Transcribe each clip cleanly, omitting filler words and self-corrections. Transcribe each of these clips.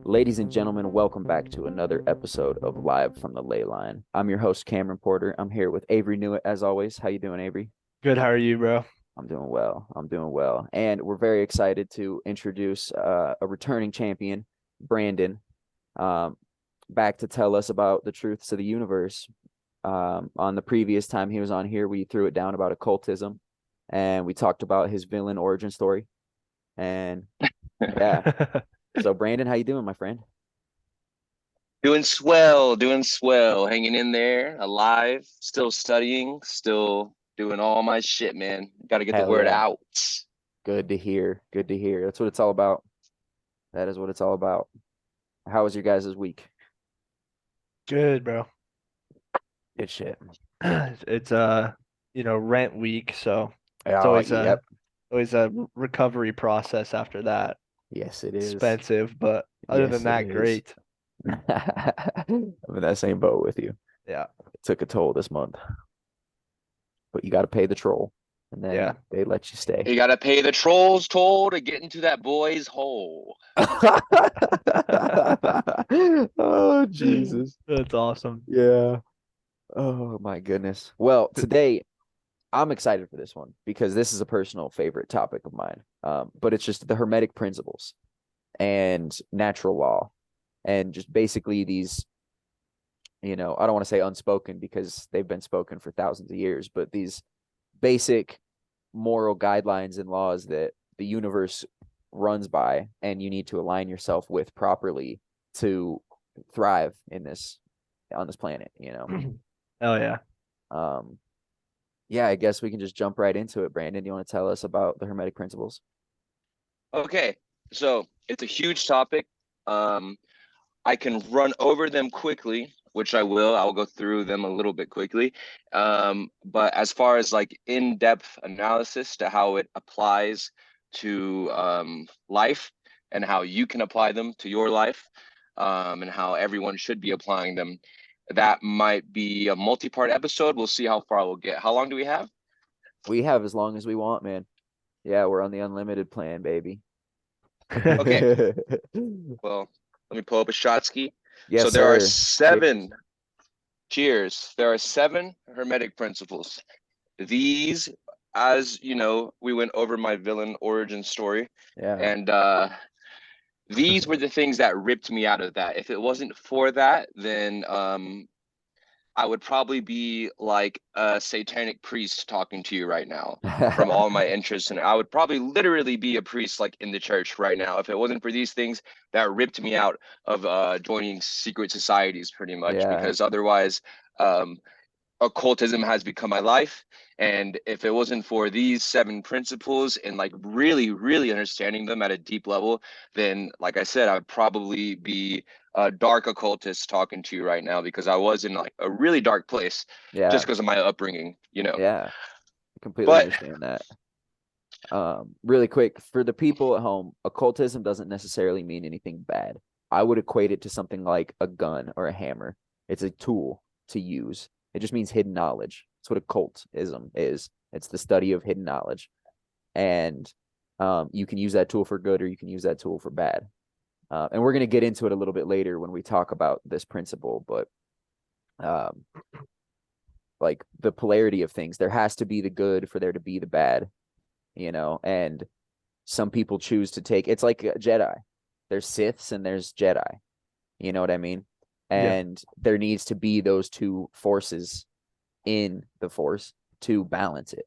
Ladies and gentlemen, welcome back to another episode of Live from the Ley Line. I'm your host, Cameron Porter. I'm here with Avery Newitt, as always. How you doing, Avery? Good, how are you, bro? I'm doing well. I'm doing well. And we're very excited to introduce a returning champion, Brandon, um, back to tell us about the truths of the universe. On the previous time he was on here, we threw it down about occultism and we talked about his villain origin story. And yeah. So Brandon, how you doing, my friend? Doing swell, hanging in there, alive, still studying, still doing all my shit, man. Got to get the Hell word yeah. out. Good to hear. Good to hear. That's what it's all about. That is what it's all about. How was your guys' week? Good, bro. Good shit. It's rent week, so it's Oh, always yep. a recovery process after that. Yes, it is. Expensive, but other than Yes, it that, is. great. I'm in that same boat with you. Yeah. It took a toll this month, but you got to pay the troll, and Yeah. then they let you stay. You got to pay the troll's toll to get into that boy's hole. Oh, Jesus. That's awesome. Yeah. Oh, my goodness. Well, today I'm excited for this one because this is a personal favorite topic of mine. But it's just the Hermetic Principles and natural law, and just basically these, I don't want to say unspoken because they've been spoken for thousands of years, but these basic moral guidelines and laws that the universe runs by and you need to align yourself with properly to thrive on this planet. Oh yeah. Um, yeah, I guess we can just jump right into it. Brandon, do you want to tell us about the Hermetic Principles? Okay, so it's a huge topic. Um, I can run over them quickly, which I will. I'll go through them a little bit quickly. But as far as like in-depth analysis to how it applies to life and how you can apply them to your life, and how everyone should be applying them, that might be a multi-part episode. We'll see how far we'll get. How long do we have? We have as long as we want, man. Yeah, we're on the unlimited plan, baby. Okay, well, let me pull up a shot ski. Yes, So there are sir. Cheers. seven. Cheers. There are seven Hermetic principles. These, as you know, we went over my villain origin story, Yeah. and these were the things that ripped me out of that. If it wasn't for that, then I would probably be like a satanic priest talking to you right now from all my interests. And I would probably literally be a priest like in the church right now if it wasn't for these things that ripped me out of joining secret societies pretty much, Yeah. because otherwise um, occultism has become my life. And if it wasn't for these seven principles and like really, really understanding them at a deep level, then like I said, I would probably be a dark occultist talking to you right now because I was in like a really dark place just Yeah. because of my upbringing. Yeah. I completely But understand that. Really quick, for the people at home, occultism doesn't necessarily mean anything bad. I would equate it to something like a gun or a hammer. It's a tool to use. It just means hidden knowledge. That's what occultism is. It's the study of hidden knowledge. And you can use that tool for good or you can use that tool for bad. And we're going to get into it a little bit later when we talk about this principle, but um, like the polarity of things, there has to be the good for there to be the bad, and some people choose to take it's like a Jedi. There's Siths and there's Jedi. You know what I mean? Yeah. And there needs to be those two forces in the force to balance it.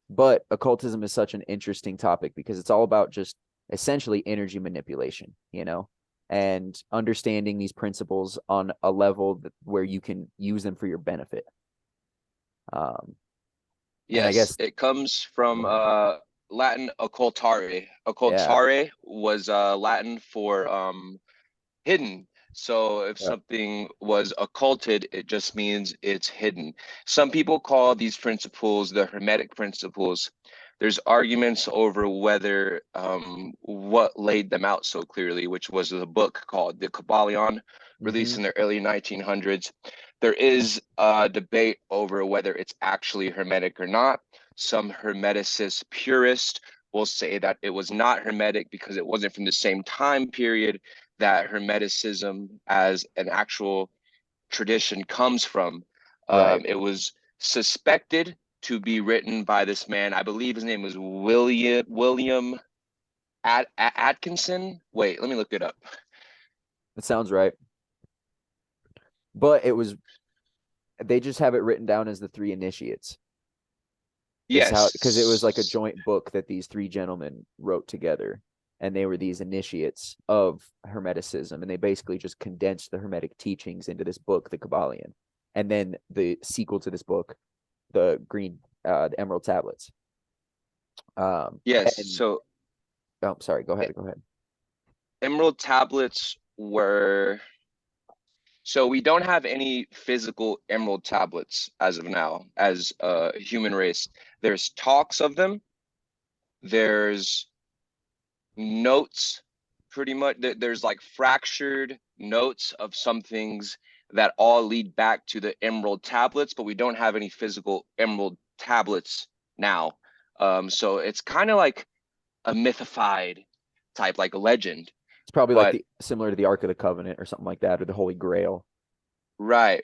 But occultism is such an interesting topic because it's all about just essentially energy manipulation, and understanding these principles on a level where you can use them for your benefit. Um, and I yes, guess, it comes from Latin occultare. yeah, Occultare was Latin for hidden. So if yeah, something was occulted, it just means it's hidden. Some people call these principles the Hermetic principles There's arguments over whether what laid them out so clearly, which was a book called The Kabbalion, released in the early 1900s. There is a debate over whether it's actually Hermetic or not. Some Hermeticist purists will say that it was not Hermetic because it wasn't from the same time period that Hermeticism as an actual tradition comes from. Right. It was suspected to be written by this man. I believe his name was William Atkinson. Wait, let me look it up. That sounds right. But they just have it written down as the three initiates. Yes, because it was like a joint book that these three gentlemen wrote together, and they were these initiates of Hermeticism, and they basically just condensed the Hermetic teachings into this book, the Kabbalion, and then the sequel to this book, the Emerald Tablets. Yes. And, So, sorry. Go ahead. Emerald Tablets were. So we don't have any physical emerald tablets as of now, as a human race. There's talks of them. There's notes, pretty much. There's like fractured notes of some things that all lead back to the emerald tablets, but we don't have any physical emerald tablets now. So it's kind of like a mythified type, like a legend. It's probably But like similar to the Ark of the Covenant or something like that, or the Holy Grail. right.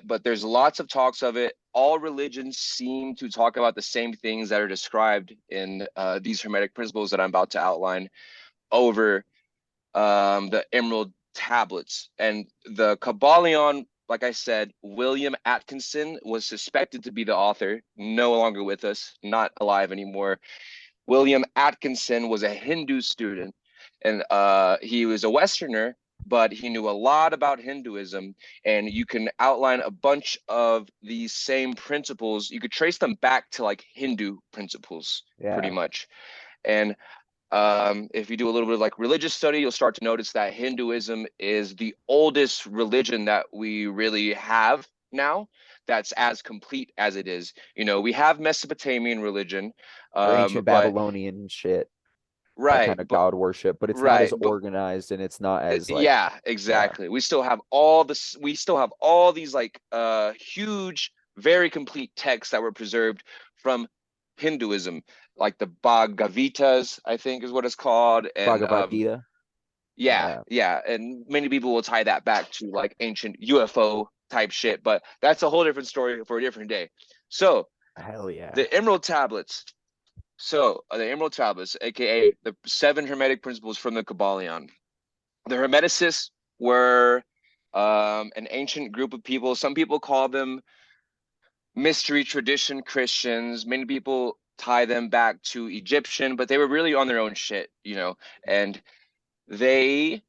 But there's lots of talks of it. All religions seem to talk about the same things that are described in these Hermetic principles that I'm about to outline over the Emerald Tablets. And the Kabbalion, like I said, William Atkinson was suspected to be the author, no longer with us, not alive anymore. William Atkinson was a Hindu student, and he was a Westerner, but he knew a lot about Hinduism, and you can outline a bunch of these same principles. You could trace them back to like Hindu principles, pretty much. And if you do a little bit of like religious study, you'll start to notice that Hinduism is the oldest religion that we really have now, that's as complete as it is. We have Mesopotamian religion, Or ancient but Babylonian shit, that kind right, of god worship, but it's not as but organized, and it's not as like yeah, exactly. We still have all these like huge, very complete texts that were preserved from Hinduism, like the Bhagavatas, I think is what it's called. And Bhagavad Gita. yeah, and many people will tie that back to like ancient UFO type shit, but that's a whole different story for a different day. So Hell yeah. the Emerald Tablets. So the Emerald Tablets, aka the 7 Hermetic Principles from the Kabbalion. The Hermeticists were an ancient group of people. Some people call them mystery tradition Christians. Many people tie them back to Egyptian, but they were really on their own shit, and they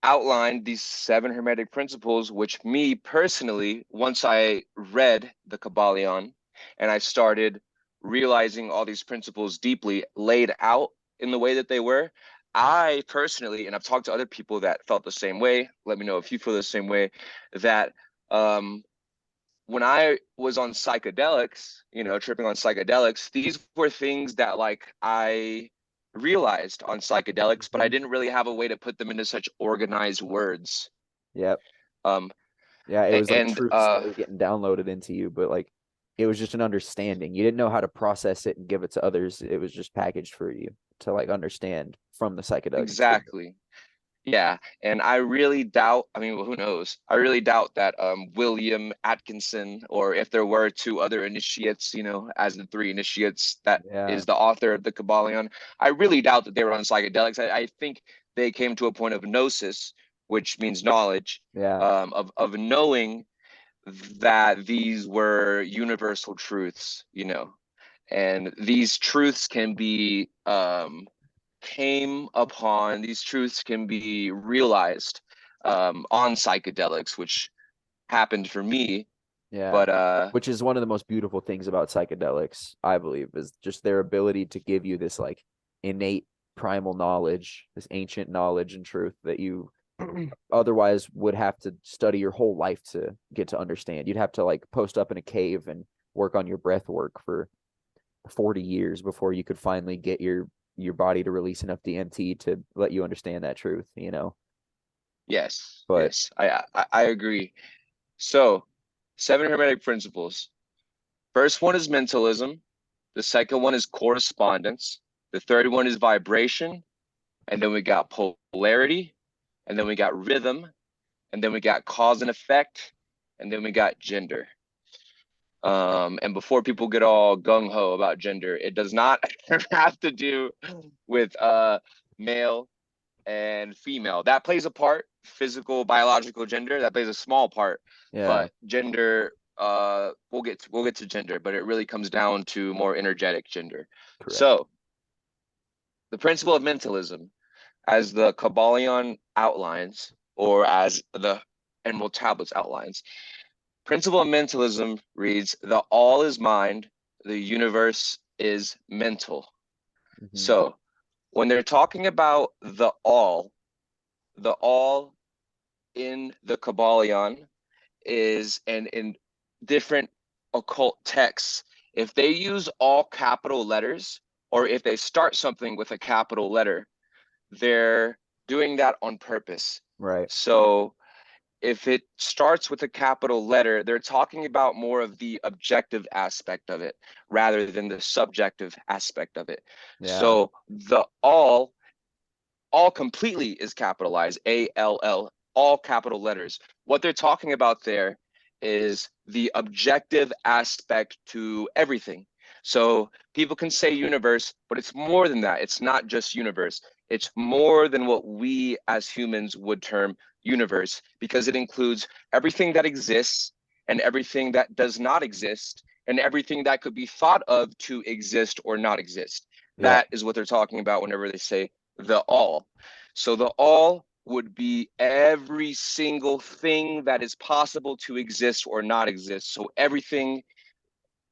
outlined these 7 Hermetic Principles, which me personally, once I read the Kabbalion and I started realizing all these principles deeply laid out in the way that they were, I personally, and I've talked to other people that felt the same way, let me know if you feel the same way, that when I was on psychedelics, tripping on psychedelics, these were things that like I realized on psychedelics, but I didn't really have a way to put them into such organized words. Yep. Um, Yeah, it was like and truths that were getting downloaded into you, but like it was just an understanding. You didn't know how to process it and give it to others. It was just packaged for you to like understand from the psychedelic experience. exactly. Yeah, and I really doubt, I mean, well, who knows? I really doubt that William Atkinson, or if there were 2 other initiates, as the 3 initiates that Yeah. is the author of the Kabbalion, I really doubt that they were on psychedelics. I think they came to a point of gnosis, which means knowledge, Yeah. of knowing that these were universal truths, and these truths can be these truths can be realized on psychedelics, which happened for me. Yeah. But which is one of the most beautiful things about psychedelics, I believe, is just their ability to give you this like innate primal knowledge, this ancient knowledge and truth that you otherwise would have to study your whole life to get to understand. You'd have to like post up in a cave and work on your breath work for 40 years before you could finally get your body to release enough DMT to let you understand that truth, you know. Yes, But yes, I agree. So, 7 Hermetic Principles. First one is mentalism. The second one is correspondence. The third one is vibration. And then we got polarity. And then we got rhythm. And then we got cause and effect. And then we got gender. And before people get all gung-ho about gender, it does not have to do with male and female. That plays a part. Physical, biological gender, that plays a small part. yeah, But gender, we'll get to gender, but it really comes down to more energetic gender. correct. So the principle of mentalism, as the Kabbalion outlines, or as the Emerald Tablets outlines, principle of mentalism reads, the all is mind, the universe is mental. Mhm. So when they're talking about the all in the Kabbalion is, and in different occult texts, if they use all capital letters, or if they start something with a capital letter, they're doing that on purpose. Right. So if it starts with a capital letter, they're talking about more of the objective aspect of it rather than the subjective aspect of it. Yeah. So the all completely is capitalized, ALL, all capital letters. What they're talking about there is the objective aspect to everything. So people can say universe, but it's more than that. It's not just universe. It's more than what we as humans would term universe, because it includes everything that exists and everything that does not exist and everything that could be thought of to exist or not exist. Yeah. That is what they're talking about whenever they say the all. So the all would be every single thing that is possible to exist or not exist. So everything,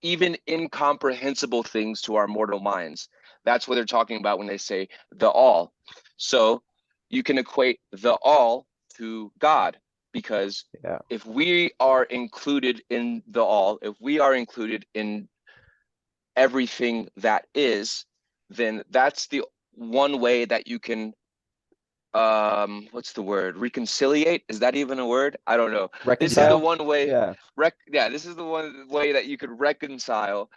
even incomprehensible things to our mortal minds. That's what they're talking about when they say the all. So you can equate the all to God, because Yeah. if we are included in the all, if we are included in everything that is, then that's the one way that you can what's the word, reconciliate, is that even a word? I don't know. This is the Reconcile. one way, Yeah. this is the one way that you could reconcile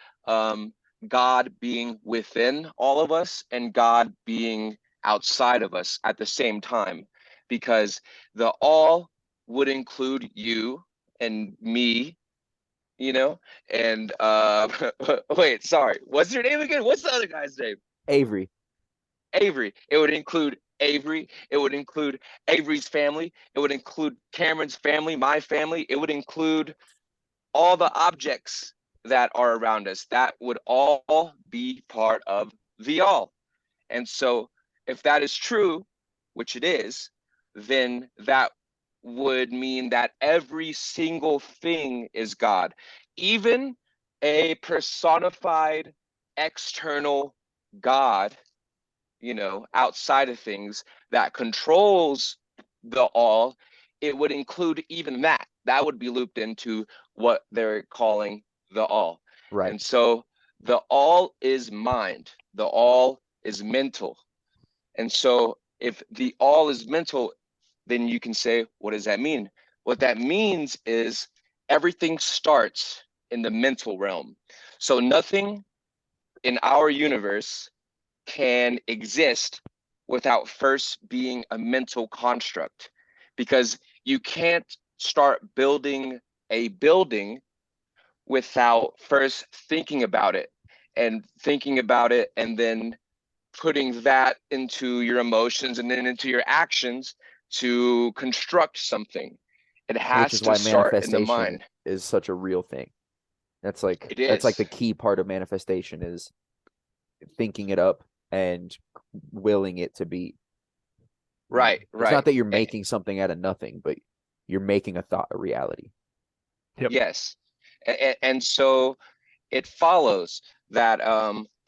God being within all of us and God being outside of us at the same time, because the all would include you and me, you know, and wait, sorry, what's your name again? What's the other guy's name? Avery. Avery. It would include Avery. It would include Avery's family. It would include Cameron's family, my family. It would include all the objects that are around us. That would all be part of the all. And so if that is true, which it is, then that would mean that every single thing is God. Even a personified external God, you know, outside of things that controls the all, it would include even that. That would be looped into what they're calling the all. Right. And so the all is mind, the all is mental. And so if the all is mental, then you can say, what does that mean? What that means is everything starts in the mental realm. So nothing in our universe can exist without first being a mental construct, because you can't start building a building without first thinking about it and then putting that into your emotions and then into your actions to construct something. It Which has is to why start in the manifestation mind. is such a real thing. That's like It that's like is. the key part of manifestation is thinking it up and willing it to be. Right, It's right. not that you're making something out of nothing, but you're making a thought a reality. Yep. Yes. And so it follows that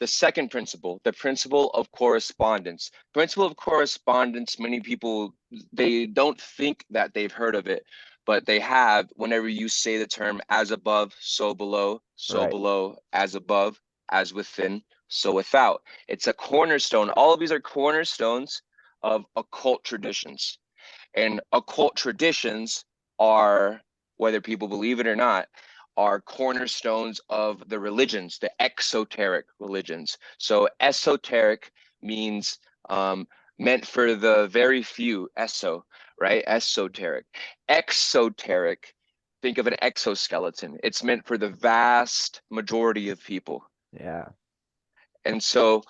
the second principle, the principle of correspondence. Principle of correspondence, many people, they don't think that they've heard of it, but they have whenever you say the term as above, so Right. below, as above, as within, so without. It's a cornerstone. All of these are cornerstones of occult traditions. And occult traditions are, whether people believe it or not, are cornerstones of the religions, the exoteric religions. So esoteric means meant for the very few, right? Esoteric. Exoteric, think of an exoskeleton. It's meant for the vast majority of people. Yeah. And so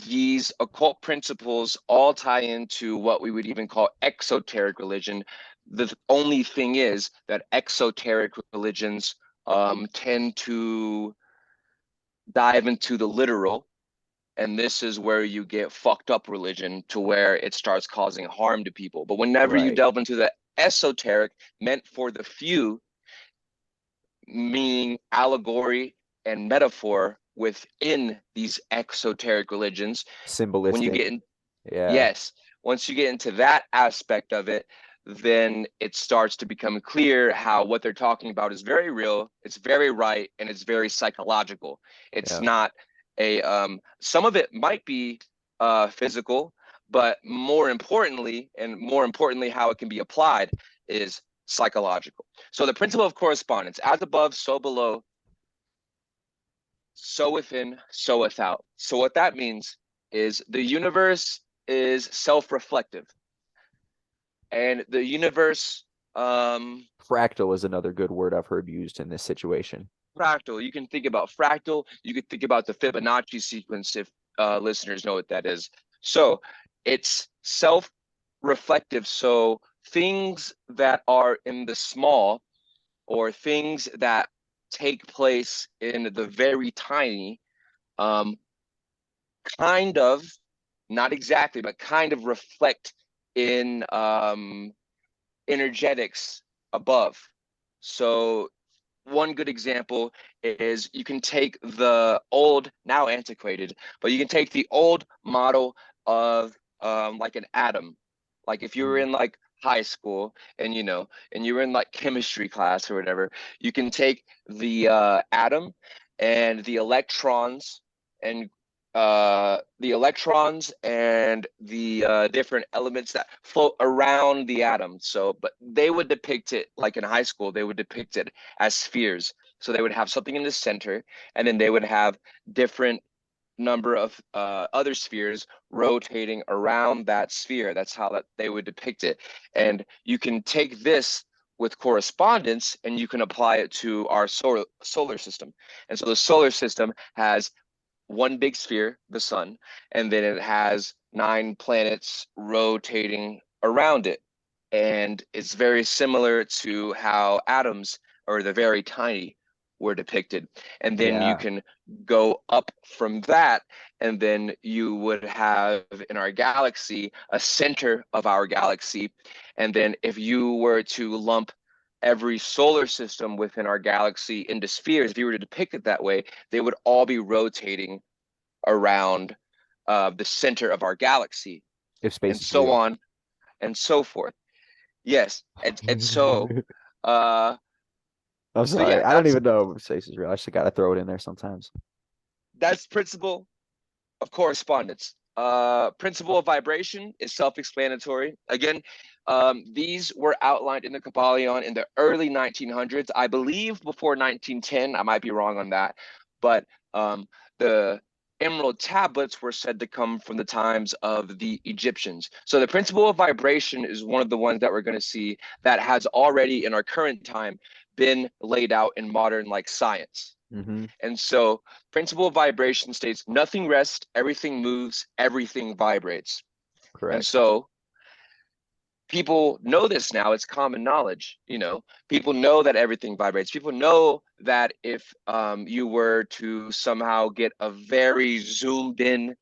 these occult principles all tie into what we would even call exoteric religion. The only thing is that exoteric religions tend to dive into the literal, and this is where you get fucked up religion, to where it starts causing harm to people. But whenever you Right. delve into the esoteric, meant for the few, meaning allegory and metaphor within these exoteric religions, when you Symbolistic. get in, Yeah. yes, once you get into that aspect of it, then it starts to become clear how what they're talking about is very real, it's very right, and it's very psychological. It's Yeah. not a some of it might be physical, but more importantly how it can be applied is psychological. So the principle of correspondence, as above, so below, so within, so without. So what that means is the universe is self-reflective, and the universe Fractal is another good word I've heard used in this situation. fractal. You can think about fractal. You could think about the Fibonacci sequence, if listeners know what that is. So it's self-reflective. So things that are in the small, or things that take place in the very tiny, kind of, not exactly, but kind of reflect in energetics above. So one good example is you can take the old, now antiquated, but you can take the old model of like an atom. Like if you were in like high school, and and you were in like chemistry class or whatever, you can take the atom and the electrons, and the different elements that float around the atom. So, but they would depict it, like in high school, they would depict it as spheres. So they would have something in the center, and then they would have different number of other spheres rotating around that sphere. That's how that they would depict it. And you can take this with correspondence, and you can apply it to our solar system. And so the solar system has one big sphere, the sun, and then it has 9 planets rotating around it. And it's very similar to how atoms, or the very tiny, were depicted. And then you Yeah. can go up from that, and then you would have in our galaxy a center of our galaxy. And then if you were to lump every solar system within our galaxy into spheres, if you were to depict it that way, they would all be rotating around the center of our galaxy, If space and is so real. on and so forth. Yes, and so uh, I'm so sorry. yeah, I don't even know if space is real. I just gotta throw it in there sometimes. that's principle of correspondence. Principle of vibration is self-explanatory. Again, these were outlined in the Kabbalion in the early 1900s. I believe before 1910. I might be wrong on that, but the emerald tablets were said to come from the times of the Egyptians. So the principle of vibration is one of the ones that we're going to see that has already in our current time been laid out in modern like science. Mm-hmm. And so principle of vibration states nothing rests, everything moves, everything vibrates. And Correct. so people know this now. It's common knowledge. People know that everything vibrates. People know that if you were to somehow get a very zoomed in,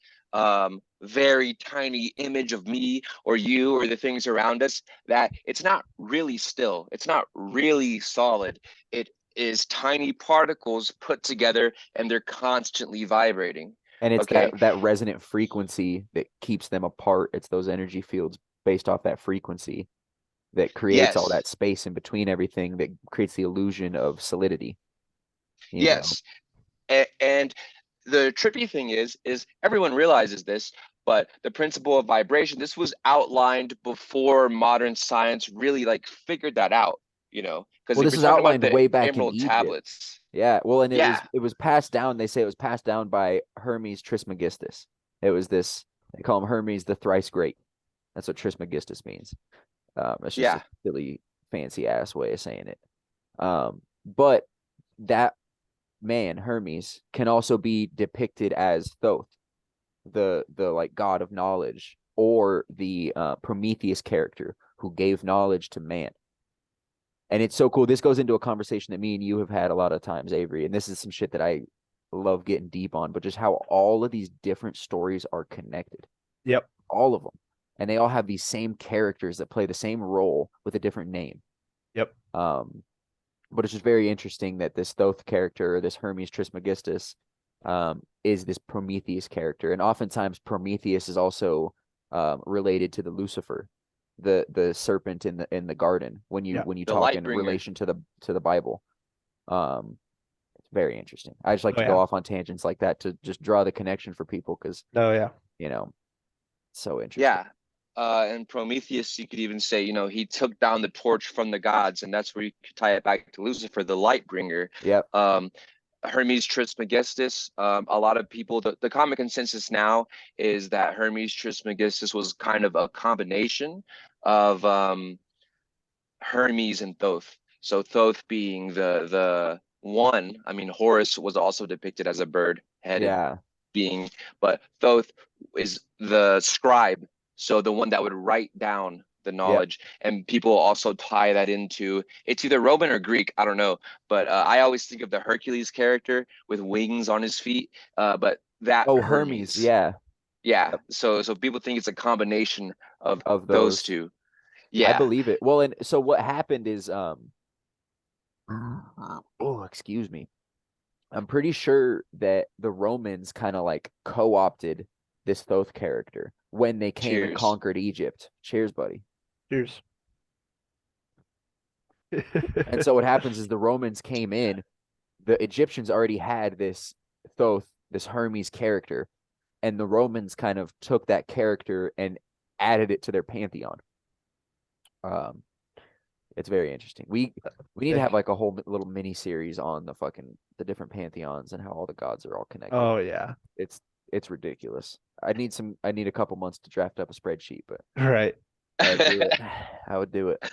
very tiny image of me or you or the things around us, that it's not really still. It's not really solid. It is tiny particles put together, and they're constantly vibrating. And it's Okay. that resonant frequency that keeps them apart. It's those energy fields based off that frequency that creates all Yes. that space in between everything that creates the illusion of solidity. Yes. And the trippy thing is everyone realizes this, but the principle of vibration, this was outlined before modern science really like figured that out, you know, because Well, if this you're is talking about outlined the way back in Emerald Egypt. tablets, Yeah, well, and yeah, it was passed down. They say it was passed down by Hermes Trismegistus. It was this. They call him Hermes the thrice great. That's what Trismegistus means. It's just a yeah, silly, fancy ass way of saying it. But that man Hermes can also be depicted as Thoth, the like god of knowledge, or the Prometheus character who gave knowledge to man. And it's so cool. This goes into a conversation that me and you have had a lot of times, Avery. And this is some shit that I love getting deep on, but just how all of these different stories are connected. Yep. All of them. And they all have these same characters that play the same role with a different name. Yep. But it's just very interesting that this Thoth character, or this Hermes Trismegistus, is this Prometheus character. And oftentimes Prometheus is also related to the Lucifer, the serpent in the garden, when you the talk light in bringer. relation to the Bible. It's very interesting. I just like Oh, to go yeah. off on tangents like that to just draw the connection for people, because Oh yeah. So interesting. Yeah. And Prometheus, you could even say, you know, he took down the torch from the gods, and that's where you could tie it back to Lucifer, the light bringer. Yep. Hermes Trismegistus, a lot of people, the common consensus now is that Hermes Trismegistus was kind of a combination of Hermes and Thoth. So Thoth being the one, I mean, Horus was also depicted as a bird-headed Yeah. being, but Thoth is the scribe, so the one that would write down the knowledge. And people also tie that into, it's either Roman or Greek, I don't know, but I always think of the Hercules character with wings on his feet, but that Oh, Hermes, yeah. yeah. Yep. So people think it's a combination of Of those those. two. I Yeah. believe it. Well, and so what happened is oh, excuse me. I'm pretty sure that the Romans kind of like co-opted this Thoth character when they came and Cheers. conquered Egypt. Cheers, buddy. Cheers. And so what happens is the Romans came in, the Egyptians already had this Thoth, this Hermes character, and the Romans kind of took that character and added it to their pantheon. It's very interesting. We need to have like a whole little mini series on the different pantheons and how all the gods are all connected. Oh yeah. It's ridiculous. I need a couple months to draft up a spreadsheet, but Right. I would do it. I would do it.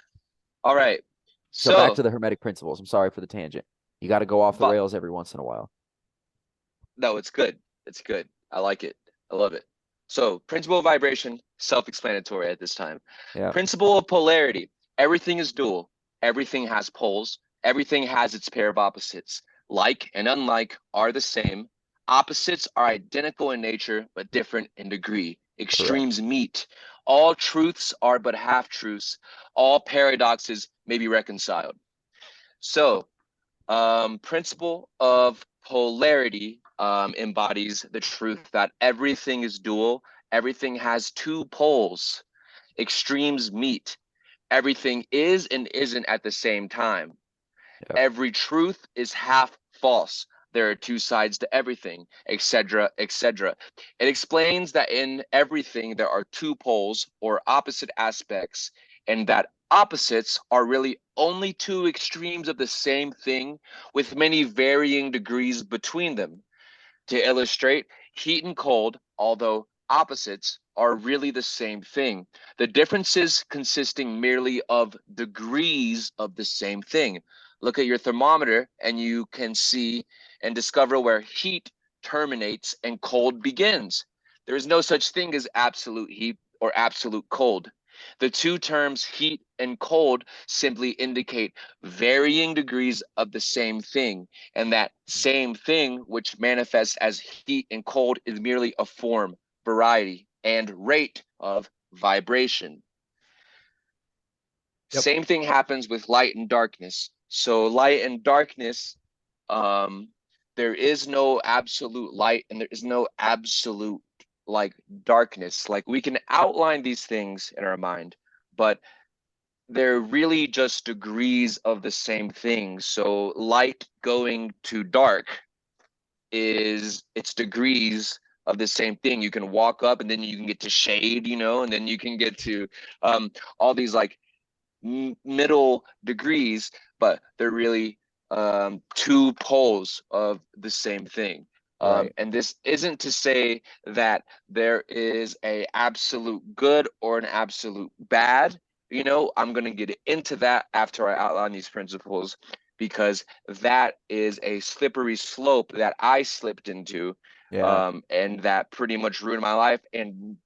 All right. So back to the Hermetic Principles. I'm sorry for the tangent. You got to go off the but rails every once in a while. no, it's good. It's good. I like it. I love it. So principle of vibration, self-explanatory at this time. Yeah. Principle of polarity. Everything is dual. Everything has poles. Everything has its pair of opposites. Like and unlike are the same. Opposites are identical in nature, but different in degree. Extremes meet. All truths are but half-truths. All paradoxes may be reconciled. So, principle of polarity embodies the truth that everything is dual. Everything has two poles. Extremes meet. Everything is and isn't at the same time. Yep. Every truth is half false. There are two sides to everything, etc., etc. It explains that in everything there are two poles or opposite aspects, and that opposites are really only two extremes of the same thing with many varying degrees between them. To illustrate, heat and cold, although opposites, are really the same thing. The differences consisting merely of degrees of the same thing. Look at your thermometer and you can see and discover where heat terminates and cold begins. There is no such thing as absolute heat or absolute cold. The two terms heat and cold simply indicate varying degrees of the same thing, and that same thing, which manifests as heat and cold, is merely a form, variety, and rate of vibration. Yep. Same thing happens with light and darkness. So light and darkness, there is no absolute light and there is no absolute like darkness. Like we can outline these things in our mind, but they're really just degrees of the same thing. So light going to dark it's degrees of the same thing. You can walk up and then you can get to shade, and then you can get to all these like middle degrees, but they're really two poles of the same thing. Right. And this isn't to say that there is a absolute good or an absolute bad. I'm going to get into that after I outline these principles, because that is a slippery slope that I slipped into, Yeah. and that pretty much ruined my life and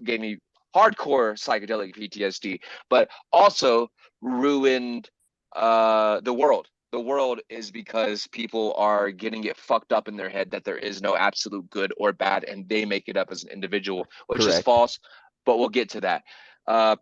gave me hardcore psychedelic PTSD, but also ruined the world. The world is because people are getting it fucked up in their head that there is no absolute good or bad, and they make it up as an individual, which is Correct. false, but we'll get to that.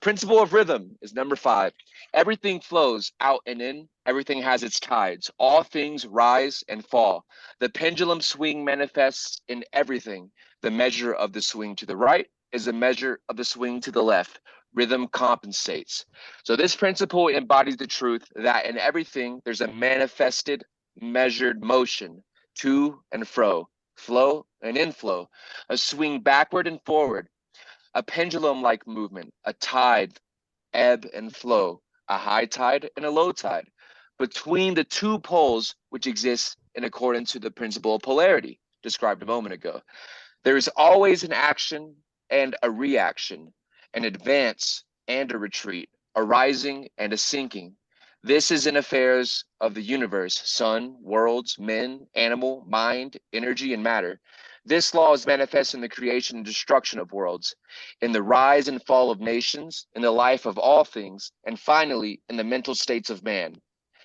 Principle of rhythm is number 5. Everything flows out and in. Everything has its tides. All things rise and fall. The pendulum swing manifests in everything. The measure of the swing to the right is a measure of the swing to the left. Rhythm compensates. So this principle embodies the truth that in everything there's a manifested, measured motion, to and fro, flow and inflow, a swing backward and forward, a pendulum-like movement, a tide, ebb and flow, a high tide and a low tide, between the two poles which exist in accordance to the principle of polarity described a moment ago. There is always an action and a reaction, an advance and a retreat, a rising and a sinking. This is in affairs of the universe, sun, worlds, men, animal, mind, energy, and matter. This law is manifest in the creation and destruction of worlds, in the rise and fall of nations, in the life of all things, and finally in the mental states of man.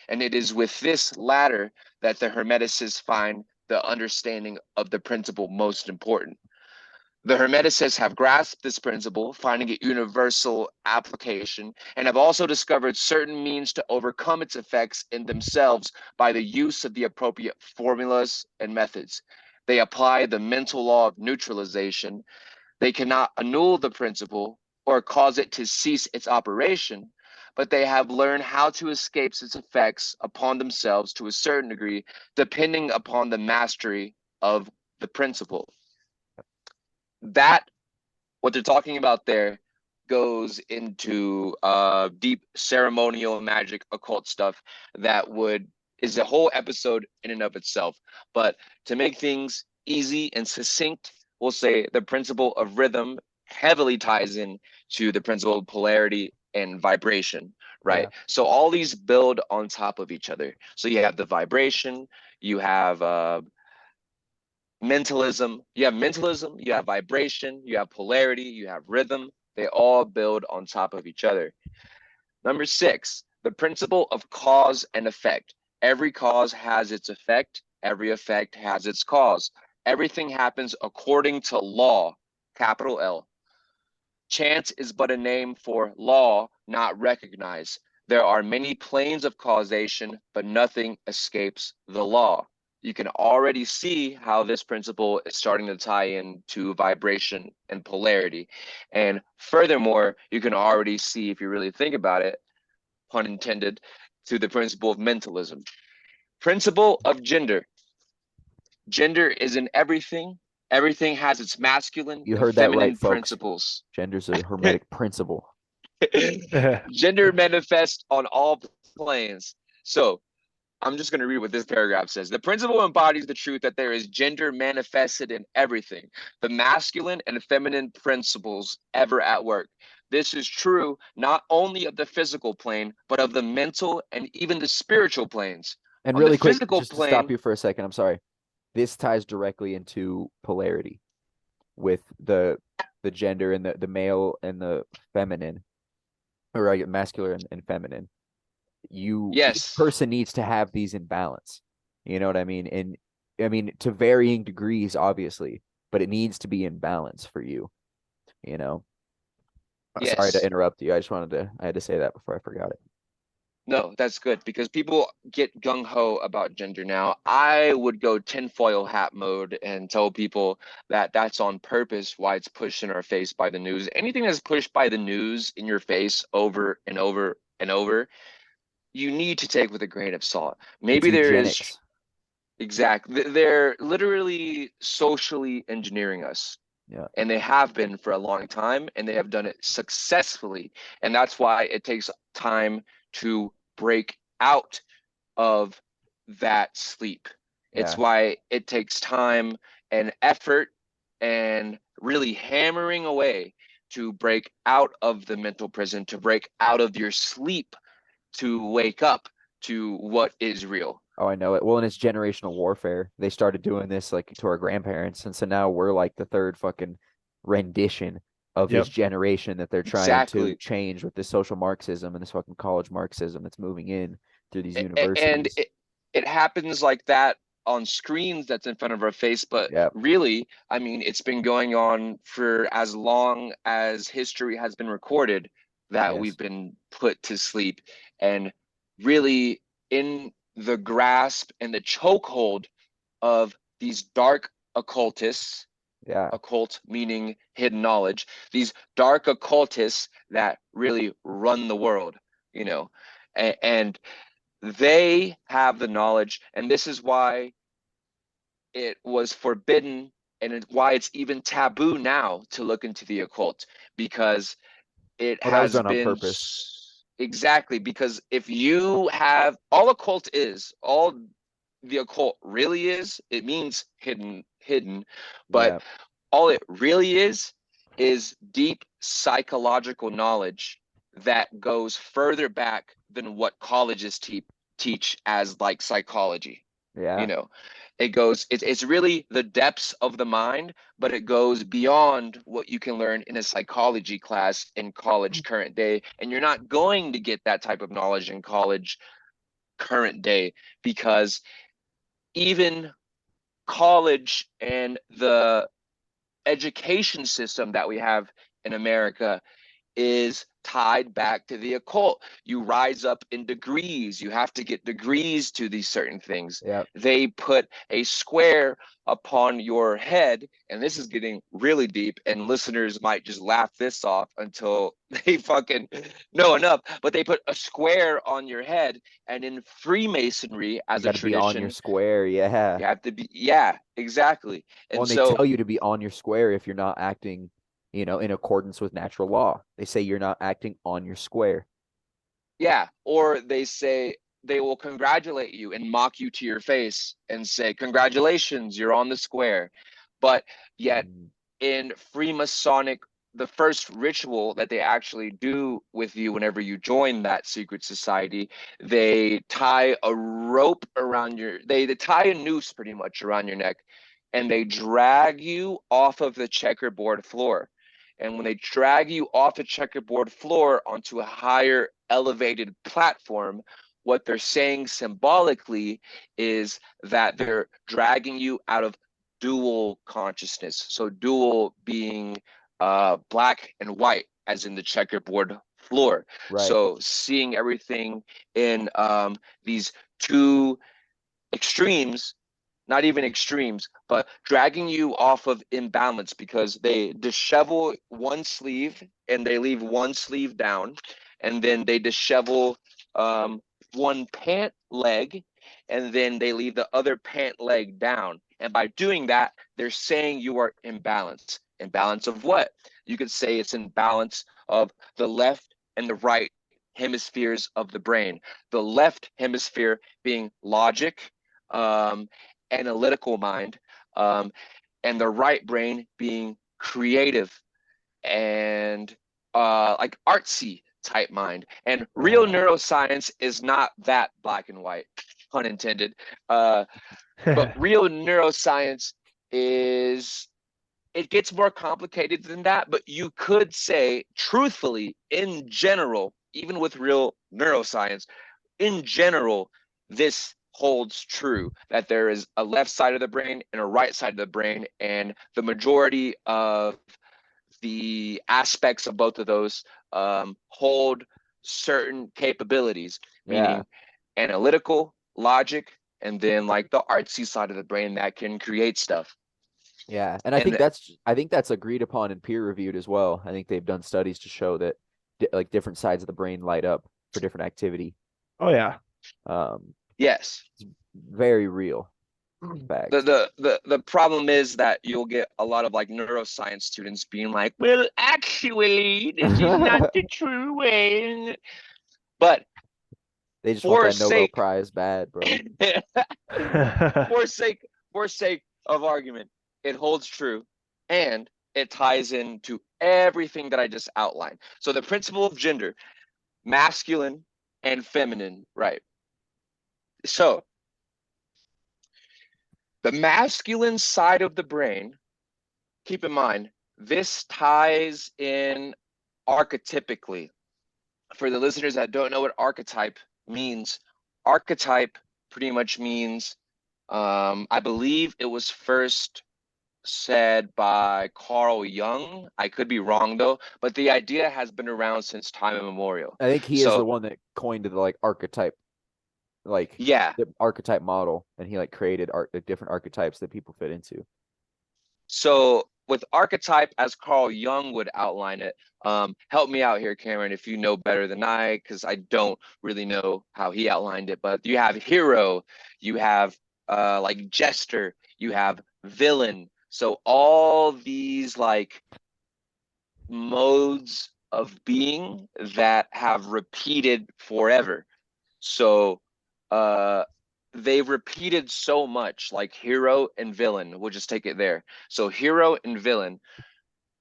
And it is with this latter that the Hermeticists find the understanding of the principle most important. The Hermeticists have grasped this principle, finding it universal application, and have also discovered certain means to overcome its effects in themselves by the use of the appropriate formulas and methods. They apply the mental law of neutralization. They cannot annul the principle or cause it to cease its operation, but they have learned how to escape its effects upon themselves to a certain degree, depending upon the mastery of the principle. That, what they're talking about there, goes into deep ceremonial magic occult stuff that is a whole episode in and of itself. But to make things easy and succinct, we'll say the principle of rhythm heavily ties in to the principle of polarity and vibration, right? Yeah. So all these build on top of each other. So you have the vibration, you have mentalism, you have vibration, you have polarity, you have rhythm. They all build on top of each other. Number 6, the principle of cause and effect. Every cause has its effect. Every effect has its cause. Everything happens according to law, capital L. Chance is but a name for law not recognized. There are many planes of causation, but nothing escapes the law. You can already see how this principle is starting to tie into vibration and polarity. And furthermore, you can already see, if you really think about it, pun intended, to the principle of mentalism. Principle of gender. Gender is in everything. Everything has its masculine You and heard that right, feminine folks. principles. Gender's a hermetic principle. Gender manifests on all planes. So I'm just going to read what this paragraph says. The principle embodies the truth that there is gender manifested in everything, the masculine and feminine principles ever at work. This is true not only of the physical plane, but of the mental and even the spiritual planes. And On the really quick, physical just to stop plane, you for a second, I'm sorry. This ties directly into polarity with the gender and the male and the feminine, or masculine and feminine. Each yes, person needs to have these in balance. You know what I mean? And I mean to varying degrees, obviously, but it needs to be in balance for you, you know. Sorry to yes. interrupt you. I had to say that before I forgot it. No, that's good because people get gung ho about gender now. I would go tinfoil hat mode and tell people that that's on purpose why it's pushed in our face by the news. Anything that's pushed by the news in your face over and over and over, you need to take with a grain of salt. It's Maybe there is, eugenics. Exactly. They're literally socially engineering us. Yeah. And they have been for a long time, and they have done it successfully. And that's why it takes time to break out of that sleep. It's Yeah. why it takes time and effort and really hammering away to break out of the mental prison, to break out of your sleep, to wake up to what is real. Oh, I know it. Well, and it's generational warfare. They started doing this like to our grandparents, and so now we're like the third fucking rendition of this Yep. generation that they're trying to Exactly. change with this social Marxism and this fucking college Marxism that's moving in through these And universities. it happens like that on screens that's in front of our face, but Yeah. really, I mean, it's been going on for as long as history has been recorded that we've Yes. been put to sleep, and really in the grasp and the chokehold of these dark occultists. Yeah. Occult meaning hidden knowledge, these dark occultists that really run the world, you know, and they have the knowledge, and this is why it was forbidden, and why it's even taboo now to look into the occult, because it Oh, that was has done on been purpose. exactly, because if you have all occult is all the occult really is, it means hidden, but Yeah. all it really is deep psychological knowledge that goes further back than what colleges teach as like psychology. You Yeah. know, it's really the depths of the mind, but it goes beyond what you can learn in a psychology class in college current day. And you're not going to get that type of knowledge in college current day, because even college and the education system that we have in America is tied back to the occult. You rise up in degrees. You have to get degrees to these certain things. Yeah. They put a square upon your head, and this is getting really deep, and listeners might just laugh this off until they fucking know enough. But they put a square on your head, and in Freemasonry, You as a got to be on your tradition, square. Yeah. you have to be, yeah, exactly. Well, And and they so tell you to be on your square if you're not acting, in accordance with natural law. They say you're not acting on your square. yeah, or they say they will congratulate you and mock you to your face and say, "Congratulations, you're on the square." But yet, Mm. in Freemasonic, the first ritual that they actually do with you whenever you join that secret society, they tie a rope around they tie a noose pretty much around your neck, and they drag you off of the checkerboard floor. And when they drag you off the checkerboard floor onto a higher elevated platform, what they're saying symbolically is that they're dragging you out of dual consciousness. So dual being black and white, as in the checkerboard floor. Right. So seeing everything in these two extremes, not even extremes, but dragging you off of imbalance, because they dishevel one sleeve and they leave one sleeve down, and then they dishevel one pant leg, and then they leave the other pant leg down. And by doing that, they're saying you are imbalanced. Imbalance of what? You could say it's imbalance of the left and the right hemispheres of the brain. The left hemisphere being logic, um, analytical mind, um, and the right brain being creative and like artsy type mind. And real Yeah. neuroscience is not that black and white, pun intended. But real neuroscience is, it gets more complicated than that, but you could say truthfully, in general, even with real neuroscience, in general, this holds true, that there is a left side of the brain and a right side of the brain, and the majority of the aspects of both of those hold certain capabilities, Yeah. meaning analytical, logic, and then like the artsy side of the brain that can create stuff. Yeah. And And I think that's agreed upon and peer reviewed as well. I think they've done studies to show that like different sides of the brain light up for different activity. Oh yeah. Um, yes, it's very real. Fact. The problem is that you'll get a lot of like neuroscience students being like, well, actually, this is not the true way. But They just want for that Nobel sake Prize bad, bro. for sake of argument, it holds true and it ties into everything that I just outlined. So the principle of gender, masculine and feminine, right? So the masculine side of the brain, keep in mind, this ties in archetypically. For the listeners that don't know what archetype means, archetype pretty much means, I believe it was first said by Carl Jung. I could be wrong though, but the idea has been around since time immemorial. I think he is the So one that coined the like archetype, like yeah, the archetype model, and he like created the different archetypes that people fit into. so with archetype, as Carl Jung would outline it, help me out here, Cameron, if you know better than I, because I don't really know how he outlined it. But you have hero, you have like jester, you have villain. So all these like modes of being that have repeated forever. So they've repeated so much, like hero and villain. We'll just take it there. So hero and villain,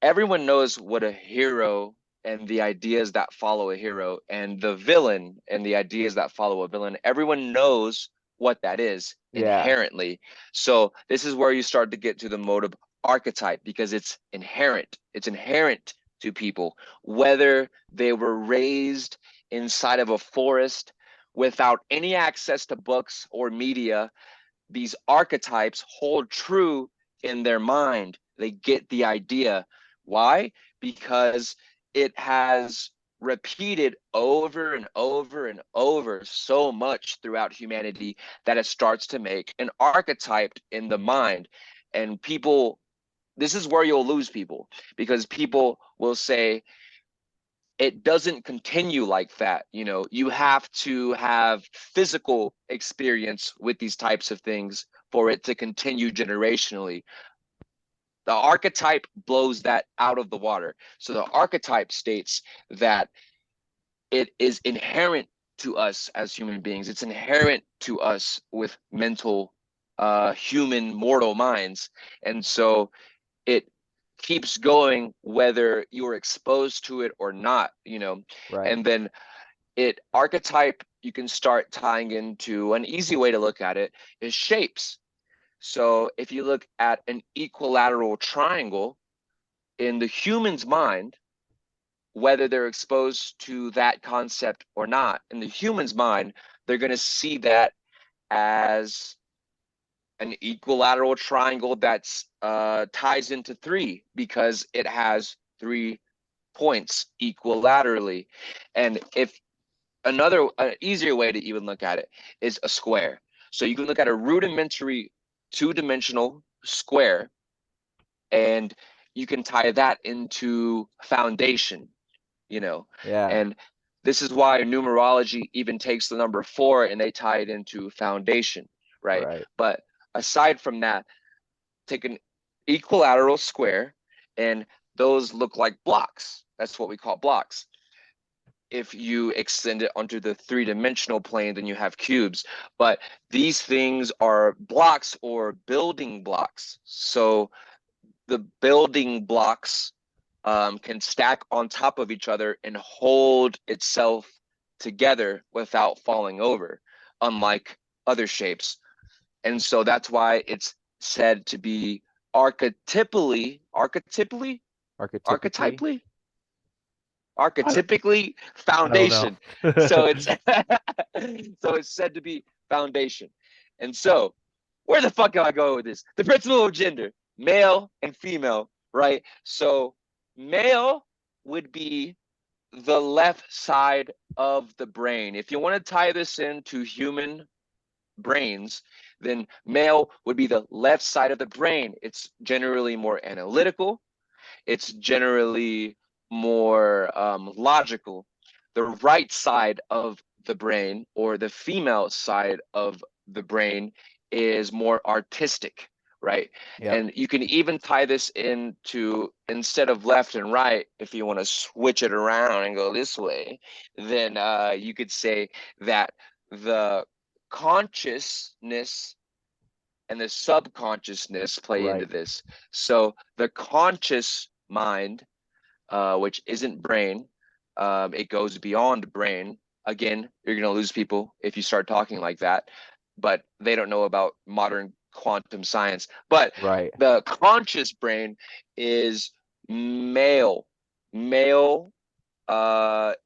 everyone knows what a hero and the ideas that follow a hero, and the villain and the ideas that follow a villain. Everyone knows what that is Yeah. inherently. So this is where you start to get to the mode of archetype, because it's inherent. It's inherent to people, whether they were raised inside of a forest without any access to books or media. These archetypes hold true in their mind. They get the idea. Why? Because it has repeated over and over and over so much throughout humanity that it starts to make an archetype in the mind. And people, this is where you'll lose people, because people will say, it doesn't continue like that. You know, you have to have physical experience with these types of things for it to continue generationally. The archetype blows that out of the water. So the archetype states that it is inherent to us as human beings. It's inherent to us with mental, human, mortal minds. And so it keeps going whether you're exposed to it or not, you know. Right. And then it archetype, you can start tying into an easy way to look at it is shapes. So if you look at an equilateral triangle in the human's mind, whether they're exposed to that concept or not, in the human's mind, they're going to see that as an equilateral triangle that's ties into three, because it has 3 points equilaterally. And if another easier way to even look at it is a square. So you can look at a rudimentary two-dimensional square, and you can tie that into foundation, you know. Yeah. And this is why numerology even takes the number 4 and they tie it into foundation, right? Right. But aside from that, take an equilateral square, and those look like blocks. That's what we call blocks. If you extend it onto the three-dimensional plane, then you have cubes. But these things are blocks or building blocks. So the building blocks can stack on top of each other and hold itself together without falling over, unlike other shapes. And so that's why it's said to be archetypally, Archetypically. archetypally, I don't, archetypically I don't know. foundation. So it's so it's said to be foundation. And so where the fuck am I going with this? The principle of gender, male and female, right? So male would be the left side of the brain. If you want to tie this into human brains, then male would be the left side of the brain. It's generally more analytical. It's generally more logical. The right side of the brain, or the female side of the brain, is more artistic, right? Yep. And you can even tie this into, instead of left and right, if you want to switch it around and go this way, then you could say that the consciousness and the subconsciousness play into Right. this. So the conscious mind, which isn't brain, it goes beyond brain. Again, you're going to lose people if you start talking like that, but they don't know about modern quantum science. But Right. the conscious brain is male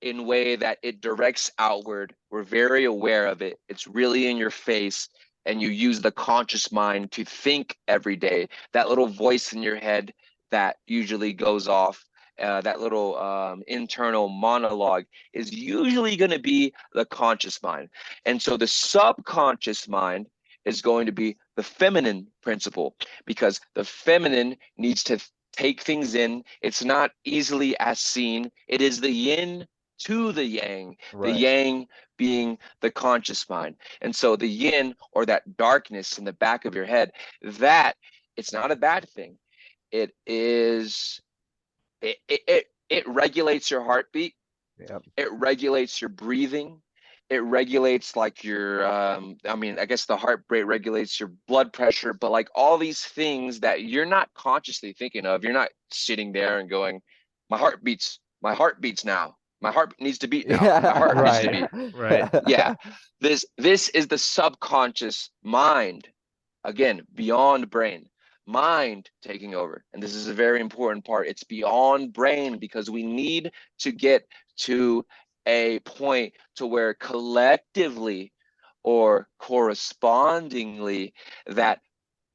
in way that it directs outward. We're very aware of it. It's really in your face, and you use the conscious mind to think every day. That little voice in your head that usually goes off, that little internal monologue, is usually going to be the conscious mind. And so the subconscious mind is going to be the feminine principle, because the feminine needs to take things in. It's not easily as seen. It is the yin to the yang, the Right. yang being the conscious mind. And so the yin, or that darkness in the back of your head, that it's not a bad thing. It is, it regulates your heartbeat. Yep. It regulates your breathing. It regulates like your I mean, I guess the heart rate regulates your blood pressure, but like all these things that you're not consciously thinking of. You're not sitting there and going, my heart beats now, my heart needs to beat now, my heart needs to beat. Right. Yeah, this is the subconscious mind, again, beyond brain, mind taking over. And this is a very important part. It's beyond brain, because we need to get to a point to where collectively or correspondingly, that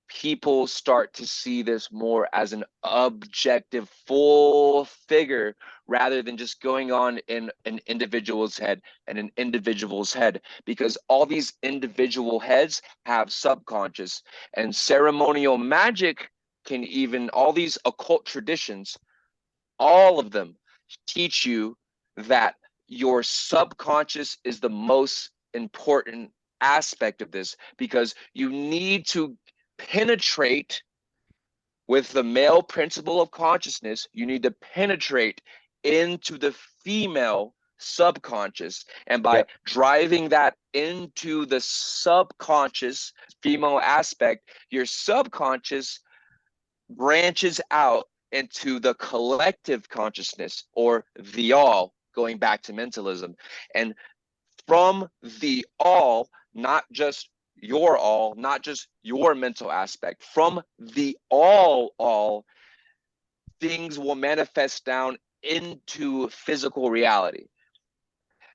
people start to see this more as an objective, full figure, rather than just going on in an individual's head and an individual's head, because all these individual heads have subconscious. And ceremonial magic can, even all these occult traditions, all of them teach you that your subconscious is the most important aspect of this, because you need to penetrate with the male principle of consciousness. You need to penetrate into the female subconscious, and by driving that into the subconscious female aspect, your subconscious branches out into the collective consciousness, or the all, going back to mentalism. And from the all, not just not just your mental aspect, from the all, things will manifest down into physical reality.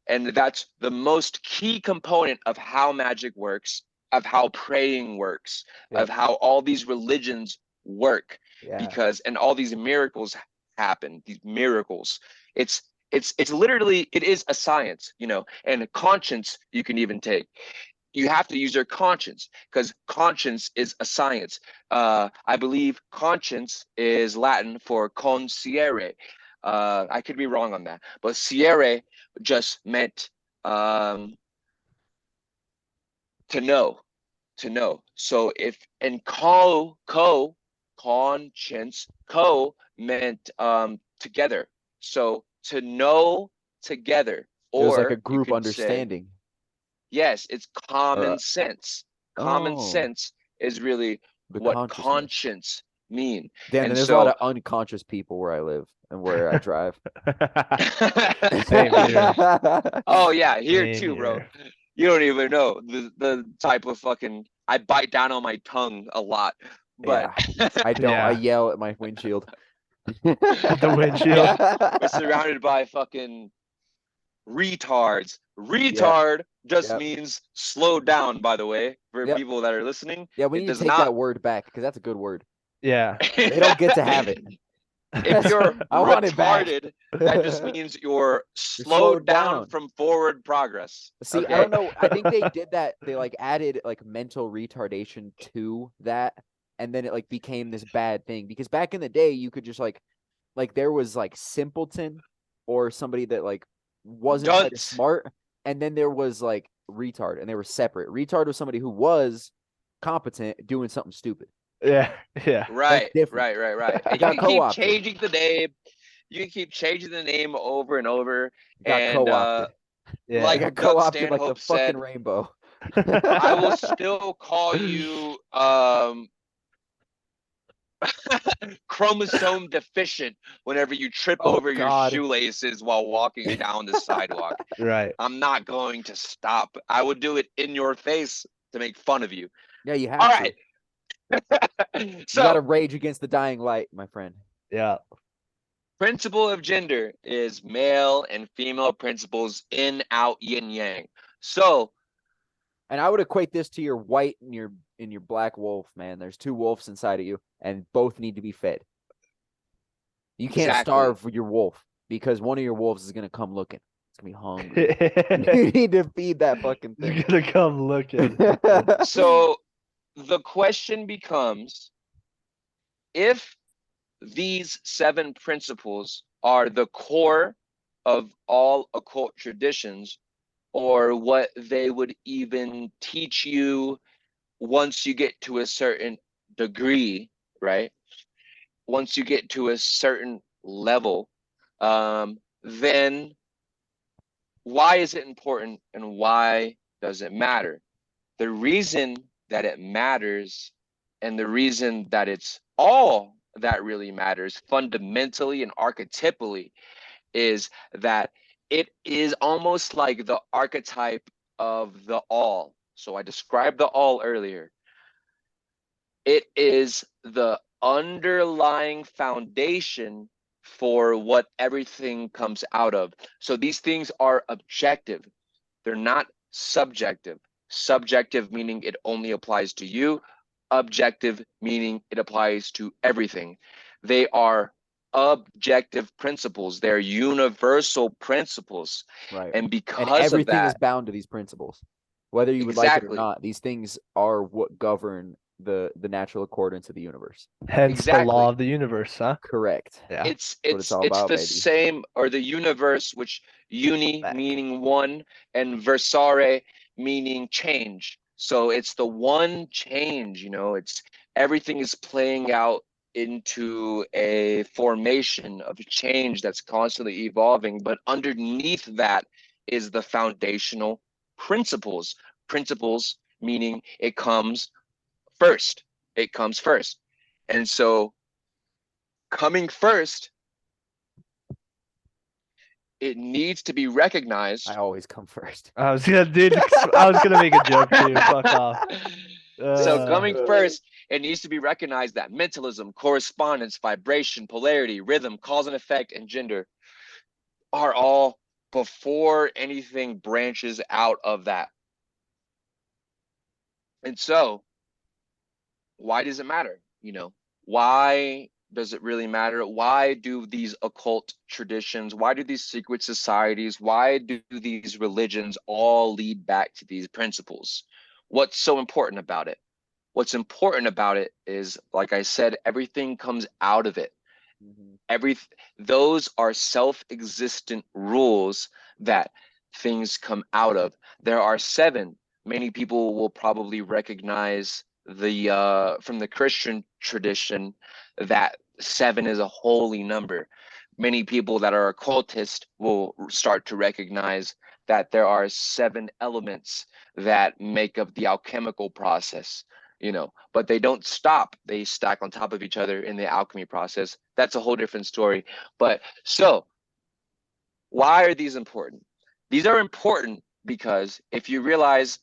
And that's the most key component of how magic works, of how praying works, of how all these religions work. Because, and all these miracles happen, these miracles. It's literally, it is a science, and conscience you can even take. You have to use your conscience, because conscience is a science. I believe conscience is Latin for consciere. I could be wrong on that, but ciere just meant to know. So if, and conscience, meant together. So to know together, It was like or a group understanding. Yes, it's common sense. Common Oh, sense is really the what consciousness. conscience mean. Damn, And there's a lot of unconscious people where I live and where I drive. Same here. Oh yeah, here Same too, bro. here. You don't even know the type of fucking, I bite down on my tongue a lot, but I don't. I Yeah. yell at my windshield. The windshield. yeah, we're surrounded by fucking retards. Retard just means slow down, by the way, for people that are listening. Yeah, we It need to does take not. that word back, because that's a good word. Yeah. They don't get to have it. If you're I want it back. retarded, that just means you're slowed slowed down down. from forward progress. See, okay? I don't know. I think they did that. They like added like mental retardation to that, and then it like became this bad thing. Because back in the day, you could just like there was like simpleton, or somebody that like wasn't quite as Dunce. smart, and then there was like retard, and they were separate. Retard was somebody who was competent doing something stupid. Yeah. Right, different. right. It And got you can keep co-opted. changing the name. You can keep changing the name over and over. It got And co-opted. Yeah. like It got Doug co-opted like the Stanhope fucking said, rainbow. I will still call you chromosome deficient whenever you trip Oh, over your God. shoelaces while walking down the sidewalk. Right. I'm not going to stop. I will do it in your face to make fun of you. Yeah, you have All to. right. You So gotta rage against the dying light, my friend. Yeah. principle of gender is male and female principles, in, out, yin, yang. So And I would equate this to your white and your black wolf, man. There's two wolves inside of you, and both need to be fed. You can't Exactly. starve your wolf because one of your wolves is gonna come looking. It's gonna be hungry. You need to feed that fucking You're thing. gonna come looking. so the question becomes, if these 7 principles are the core of all occult traditions, or what they would even teach you once you get to a certain degree, right? Once you get to a certain level, then why is it important and why does it matter? The reason that it matters, and the reason that it's all that really matters fundamentally and archetypally, is that it is almost like the archetype of the all. So I described the all earlier. It is the underlying foundation for what everything comes out of. So these things are objective. They're not subjective. Subjective meaning it only applies to you. Objective meaning it applies to everything. They are objective principles. They're universal principles. Right. And And because of everything is that, bound to these principles. Whether you would like it or exactly. not, these things are what govern the natural accordance of the universe. Hence the Exactly. law of the universe, huh? Correct. Yeah. It's That's what it's all it's about, the baby. same, or the universe, which uni Back. meaning one and versare meaning change. So it's the one change, you know, it's everything is playing out into a formation of change that's constantly evolving, but underneath that is the foundational principles. Principles meaning it comes first. It comes first. And so coming first, it needs to be recognized. I always come first. I was gonna, dude. I was gonna make a joke too. Fuck off. So coming first, it needs to be recognized that mentalism, correspondence, vibration, polarity, rhythm, cause and effect, and gender are all before anything branches out of that. And so, why does it matter? You know, why does it really matter? Why do these occult traditions, why do these secret societies, why do these religions all lead back to these principles? What's so important about it? What's important about it is, like I said, everything comes out of it. Those are self-existent rules that things come out of. There are 7. Many people will probably recognize the from the Christian tradition that 7 is a holy number. Many people that are occultist will start to recognize that there are 7 elements that make up the alchemical process, you know, but they don't stop. They stack on top of each other in the alchemy process. That's a whole different story. But so why are these important? These are important because if you realize,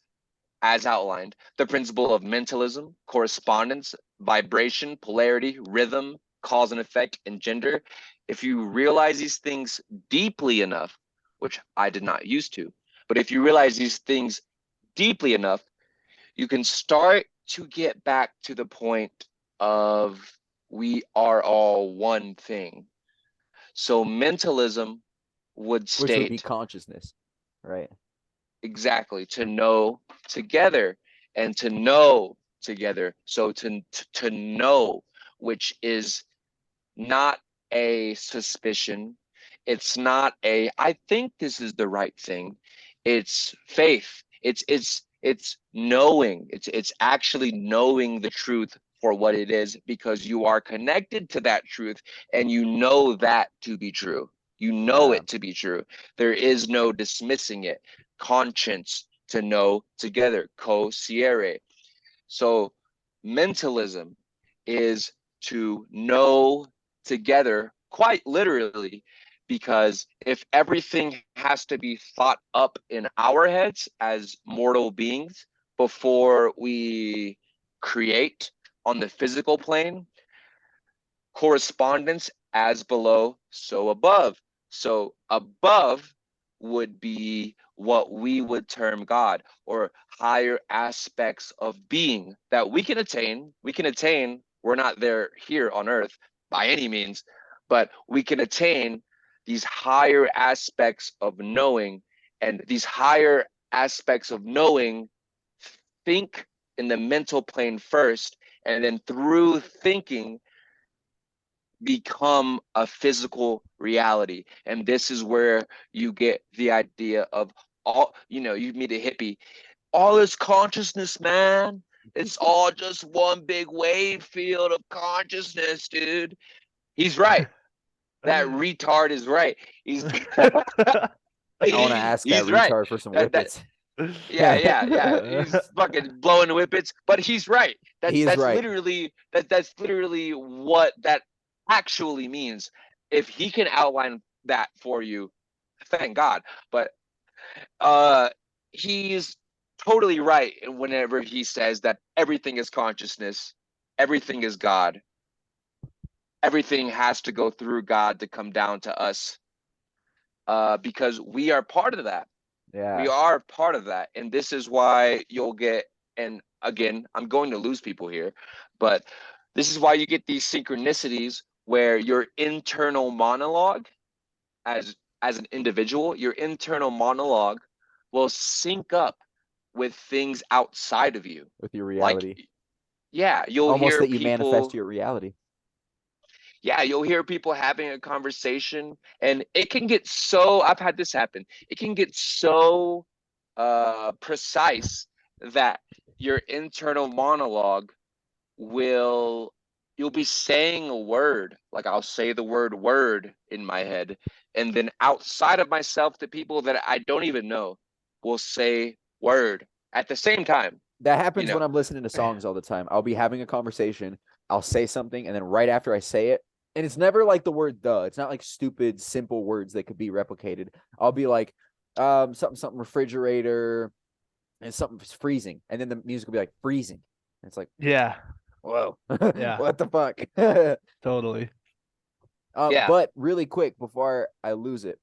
as outlined, the principle of mentalism, correspondence, vibration, polarity, rhythm, cause and effect, and gender, if you realize these things deeply enough, which I did not used to, but if you realize these things deeply enough, you can start to get back to the point of we are all one thing. So mentalism would Which would be state consciousness, right? exactly to know together and to know together. So to know, which is not a suspicion, it's not a I think this is the right thing. It's faith. It's It's knowing. It's actually knowing the truth for what it is, because you are connected to that truth and you know that to be true. You know Yeah. it to be true. There is no dismissing it. Conscience, to know together, co-siere. So mentalism is to know together, quite literally, because if everything has to be thought up in our heads as mortal beings before we create on the physical plane, correspondence as below, so above. So above would be what we would term God, or higher aspects of being that we can attain. We can attain. We're not there here on earth by any means, but we can attain these higher aspects of knowing, and these higher aspects of knowing think in the mental plane first, and then through thinking become a physical reality. And this is where you get the idea of all, you meet a hippie, all this consciousness, man. It's all just one big wave field of consciousness, dude. He's right. That retard is right. He's I want to ask that he's right. retard for some That whippets. yeah. He's fucking blowing whippets, but he's right. He is That's right. literally that's literally what that actually means. If he can outline that for you, thank God. But he's totally right whenever he says that everything is consciousness, everything is God. Everything has to go through God to come down to us, because we are part of that. Yeah. We are part of that. And this is why you'll get, and again, I'm going to lose people here, but this is why you get these synchronicities where your internal monologue as an individual, your internal monologue will sync up with things outside of you. With your reality. Like, yeah, you'll Almost hear that you people manifest your reality. Yeah, you'll hear people having a conversation, and it can get so, I've had this happen, it can get so precise that your internal monologue will, you'll be saying a word, like I'll say the word in my head, and then outside of myself, the people that I don't even know will say word at the same time. That happens when I'm listening to songs all the time. I'll be having a conversation, I'll say something, and then right after I say it, and it's never like the word "the." It's not like stupid, simple words that could be replicated. I'll be like, something refrigerator, and something's freezing, and then the music will be like freezing. And it's like, Yeah, whoa, Yeah. what the fuck? totally. Yeah. But really quick before I lose it,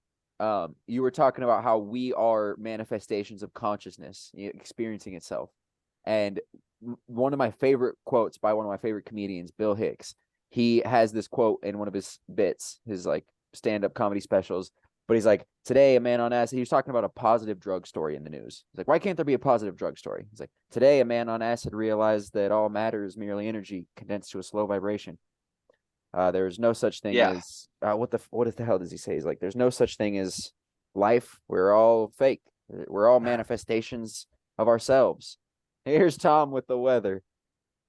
you were talking about how we are manifestations of consciousness experiencing itself. And one of my favorite quotes by one of my favorite comedians, Bill Hicks, he has this quote in one of his bits, his like stand-up comedy specials. But he's like, today a man on acid, he was talking about a positive drug story in the news. He's like, why can't there be a positive drug story? He's like, today a man on acid realized that all matter is merely energy condensed to a slow vibration. There's no such thing as what the hell does he say? He's like, there's no such thing as life. We're all fake. We're all manifestations of ourselves. Here's Tom with the weather,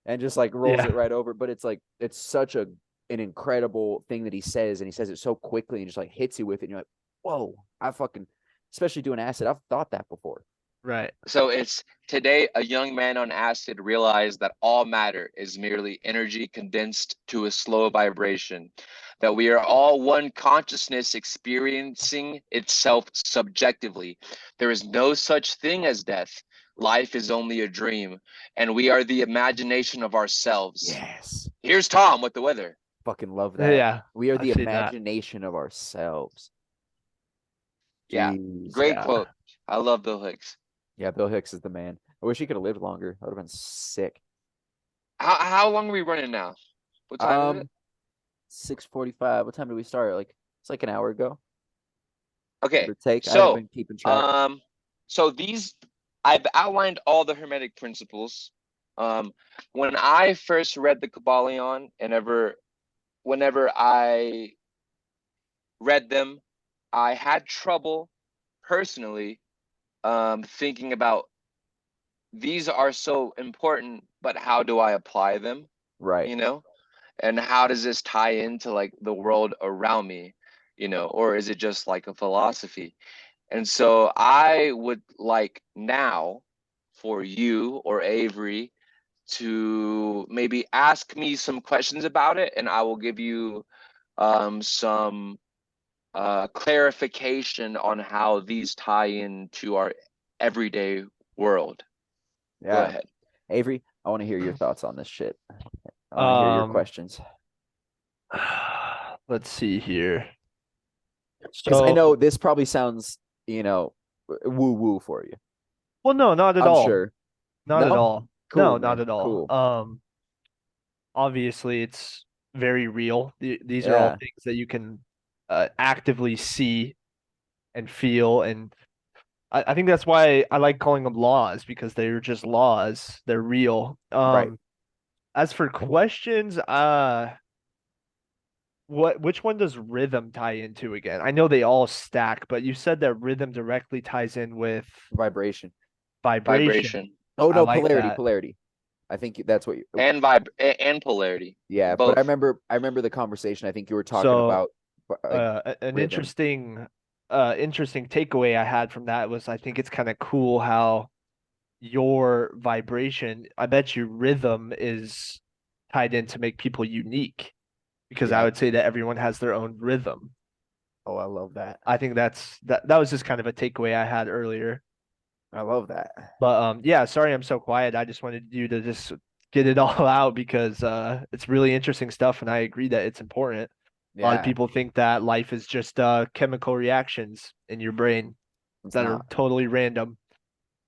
and just like rolls it right over. But it's like, it's such an incredible thing that he says, and he says it so quickly and just like hits you with it. And you're like, whoa, I fucking, especially doing acid, I've thought that before. Right. So it's today a young man on acid realized that all matter is merely energy condensed to a slow vibration, that we are all one consciousness experiencing itself subjectively. There is no such thing as death. Life is only a dream, and we are the imagination of ourselves. Yes. Here's Tom with the weather. Fucking love that. Yeah. We are the I've seen that. imagination of ourselves. Yeah. Jeez. Great quote. I love Bill Hicks. Yeah, Bill Hicks is the man. I wish he could have lived longer. That would have been sick. How long are we running now? What time is it? 6:45. What time did we start? Like, it's like an hour ago. Okay. Give or take. I So, haven't been keeping track. so these, I've outlined all the Hermetic principles. When I first read the Kabbalion, and whenever I read them, I had trouble personally thinking about these are so important, but how do I apply them? Right. You know, and how does this tie into like the world around me? You know, or is it just like a philosophy? And so I would like now for you or Avery to maybe ask me some questions about it, and I will give you some clarification on how these tie into our everyday world. Go Yeah. ahead. Avery, I want to hear your thoughts on this shit. I want to hear your Um, questions. Let's see here. Because I So, know this probably sounds, woo-woo for you. well, no, not at I'm all. sure. Not at No? all. No, Cool, not man. at all. Cool. Obviously, it's very real. These are all Yeah. things that you can actively see and feel, and I think that's why I like calling them laws because they're just laws. They're real. Right. As for questions, which one does rhythm tie into again? I know they all stack, but you said that rhythm directly ties in with Vibration. vibration. Vibration Oh, I no, like polarity. that. Polarity. I think that's what you. and polarity. Yeah, but Both. I remember the conversation. I think you were talking So, about like an rhythm. interesting takeaway I had from that was I think it's kind of cool how your vibration, I bet you rhythm is tied in to make people unique because I Yeah. would say that everyone has their own rhythm. Oh, I love that. I think that was just kind of a takeaway I had earlier. I love that. But yeah, sorry I'm so quiet. I just wanted you to just get it all out because it's really interesting stuff and I agree that it's important. A lot of Yeah, people think that life is just chemical reactions in your brain it's that are not. totally random.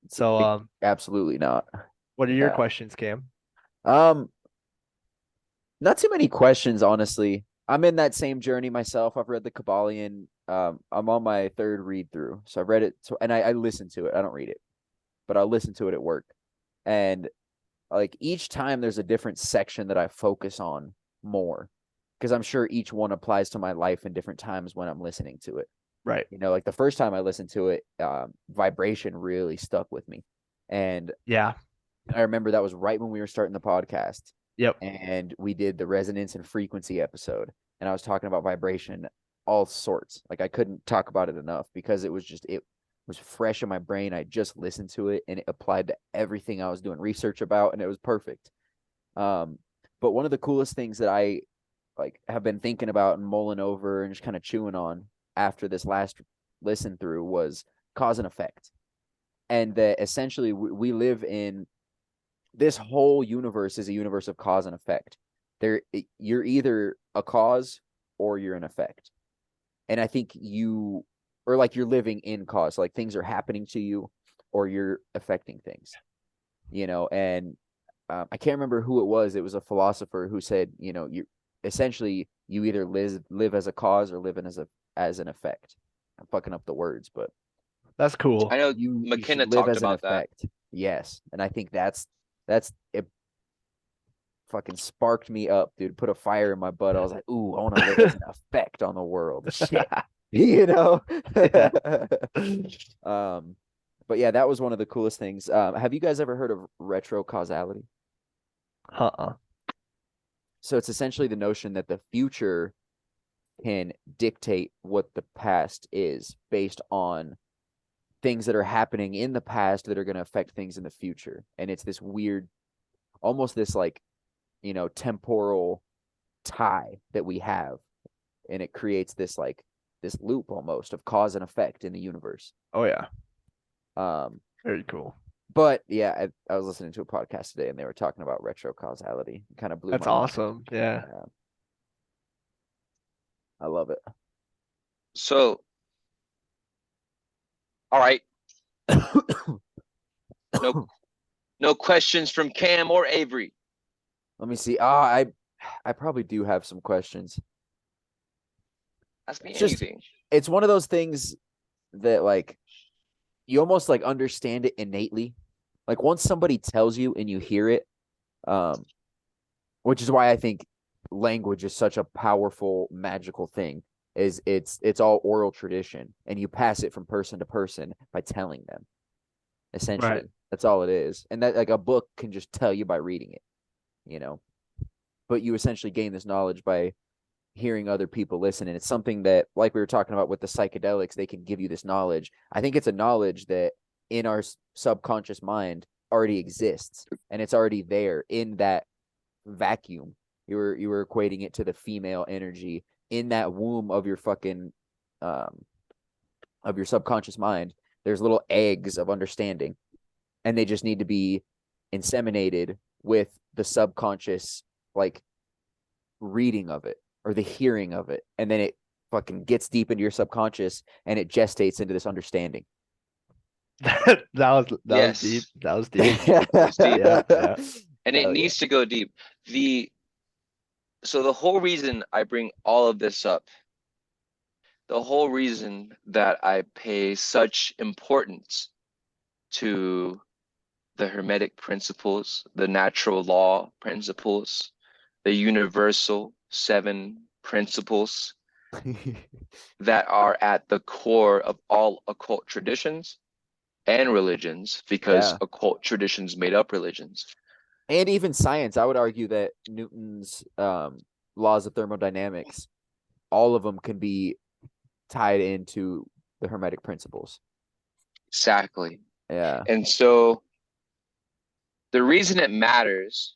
So Absolutely not. what are your Yeah. questions, Cam? Um, not too many questions, honestly. I'm in that same journey myself. I've read the Kabbalion. I'm on my third read through. So I've read it. So and I listen to it. I don't read it, but I'll listen to it at work. And like each time there's a different section that I focus on more because I'm sure each one applies to my life in different times when I'm listening to it. Right. Like the first time I listened to it, vibration really stuck with me. And Yeah. I remember that was right when we were starting the podcast. Yep. And we did the resonance and frequency episode. And I was talking about vibration, all sorts. Like I couldn't talk about it enough because it was fresh in my brain. I just listened to it and it applied to everything I was doing research about, and it was perfect. But one of the coolest things that I like have been thinking about and mulling over and just kind of chewing on after this last listen through was cause and effect. And that essentially we live in this whole universe is a universe of cause and effect. You're either a cause or you're an effect. And I think you're living in cause, like things are happening to you or you're affecting things, and I can't remember who it was. It was a philosopher who said, you essentially you either live as a cause or live as an effect. I'm fucking up the words, but That's cool. I know you McKenna should live talked as an about that. effect. Yes, and I think that's it. Fucking sparked me up, dude. Put a fire in my butt. I was like, ooh, I want to live as an effect on the world. Shit. Yeah. But yeah, that was one of the coolest things. Have you guys ever heard of retro causality? Uh-uh. So it's essentially the notion that the future can dictate what the past is based on things that are happening in the past that are going to affect things in the future. And it's this weird, almost this like, temporal tie that we have. And it creates this loop almost of cause and effect in the universe. Oh yeah. Very cool. But yeah, I was listening to a podcast today and they were talking about retro causality. It kind of blew That's my mind. awesome. Yeah. I love it. So, all right. No questions from Cam or Avery. Let me see. I probably do have some questions. Ask me It's anything. It's one of those things that like you almost like understand it innately. Like once somebody tells you and you hear it, which is why I think language is such a powerful, magical thing. Is it's all oral tradition, and you pass it from person to person by telling them, essentially. Right. That's all it is. And that, like, a book can just tell you by reading it, you know. But you essentially gain this knowledge by hearing other people listen. And it's something that, like we were talking about with the psychedelics, they can give you this knowledge. I think it's a knowledge that in our subconscious mind already exists, and it's already there in that vacuum. You were equating it to the female energy in that womb of your fucking of your subconscious mind. There's little eggs of understanding, and they just need to be inseminated with the subconscious, like, reading of it or the hearing of it, and then it fucking gets deep into your subconscious and it gestates into this understanding. That was Yes. deep. That was deep. It's deep. Yeah. And it Hell needs to go deep. So the whole reason I bring all of this up, the whole reason that I pay such importance to the Hermetic principles, the natural law principles, the universal 7 principles that are at the core of all occult traditions and religions, because Yeah. occult traditions made up religions. And even science. I would argue that Newton's laws of thermodynamics, all of them can be tied into the Hermetic principles. Exactly. Yeah. And so the reason it matters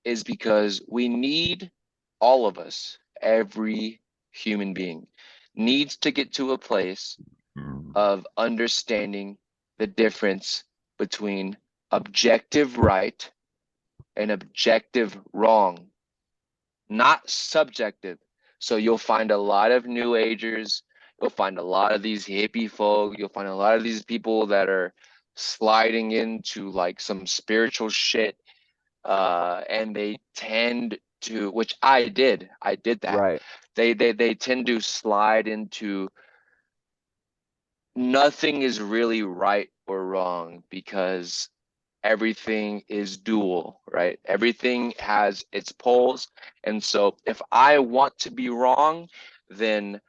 is because we need, all of us, every human being needs to get to a place of understanding the difference between objective right and objective wrong, not subjective. So you'll find a lot of New Agers, you'll find a lot of these hippie folk, you'll find a lot of these people that are sliding into like some spiritual shit, and they tend to, which I did that. Right. They tend to slide into nothing is really right or wrong because everything is dual, right? Everything has its poles. And so if I want to be wrong, then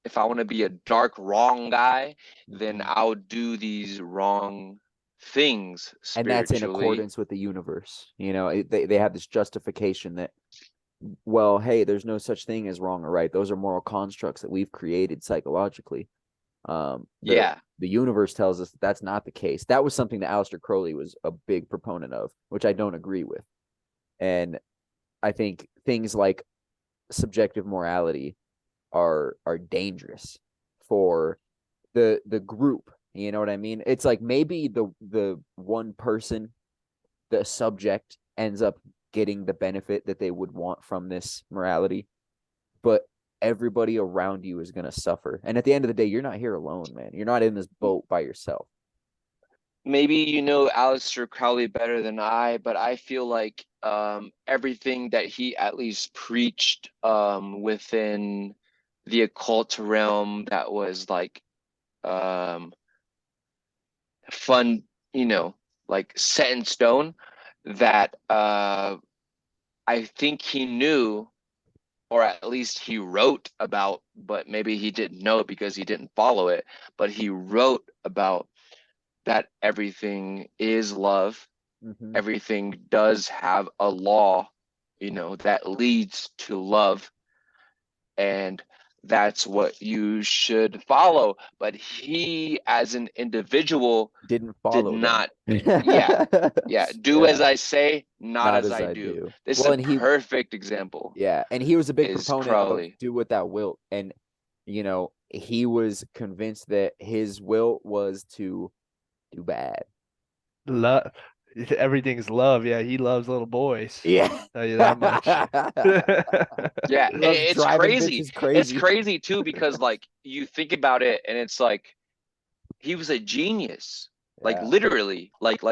if I want to be a dark wrong guy, then I'll do these wrong things And that's in spiritually. accordance with the universe. You know, they have this justification that, well, hey, there's no such thing as wrong or right. Those are moral constructs that we've created psychologically. Yeah. The universe tells us that that's not the case. That was something that Aleister Crowley was a big proponent of, which I don't agree with. And I think things like subjective morality are dangerous for the group. You know what I mean? It's like maybe the one person, the subject, ends up getting the benefit that they would want from this morality, but everybody around you is going to suffer. And at the end of the day, you're not here alone, man. You're not in this boat by yourself. Maybe you know Aleister Crowley better than I, but I feel like everything that he at least preached within the occult realm that was like fun, like set in stone, that I think he knew, or at least he wrote about, but maybe he didn't know it because he didn't follow it, but he wrote about that everything is love. Mm-hmm. Everything does have a law, that leads to love. And that's what you should follow. But he, as an individual, Didn't did follow them. not. Yeah. Do as I say, not as I do. This Well, is and a perfect example. Yeah, and he was a big Is proponent of Crowley. do what thou wilt. And, he was convinced that his will was to do bad. Love. Everything's love. Yeah, he loves little boys. Yeah. Tell you that much. Yeah, He loves it's driving crazy. bitches crazy. It's crazy too, because like you think about it and it's like he was a genius. Like Yeah. literally, like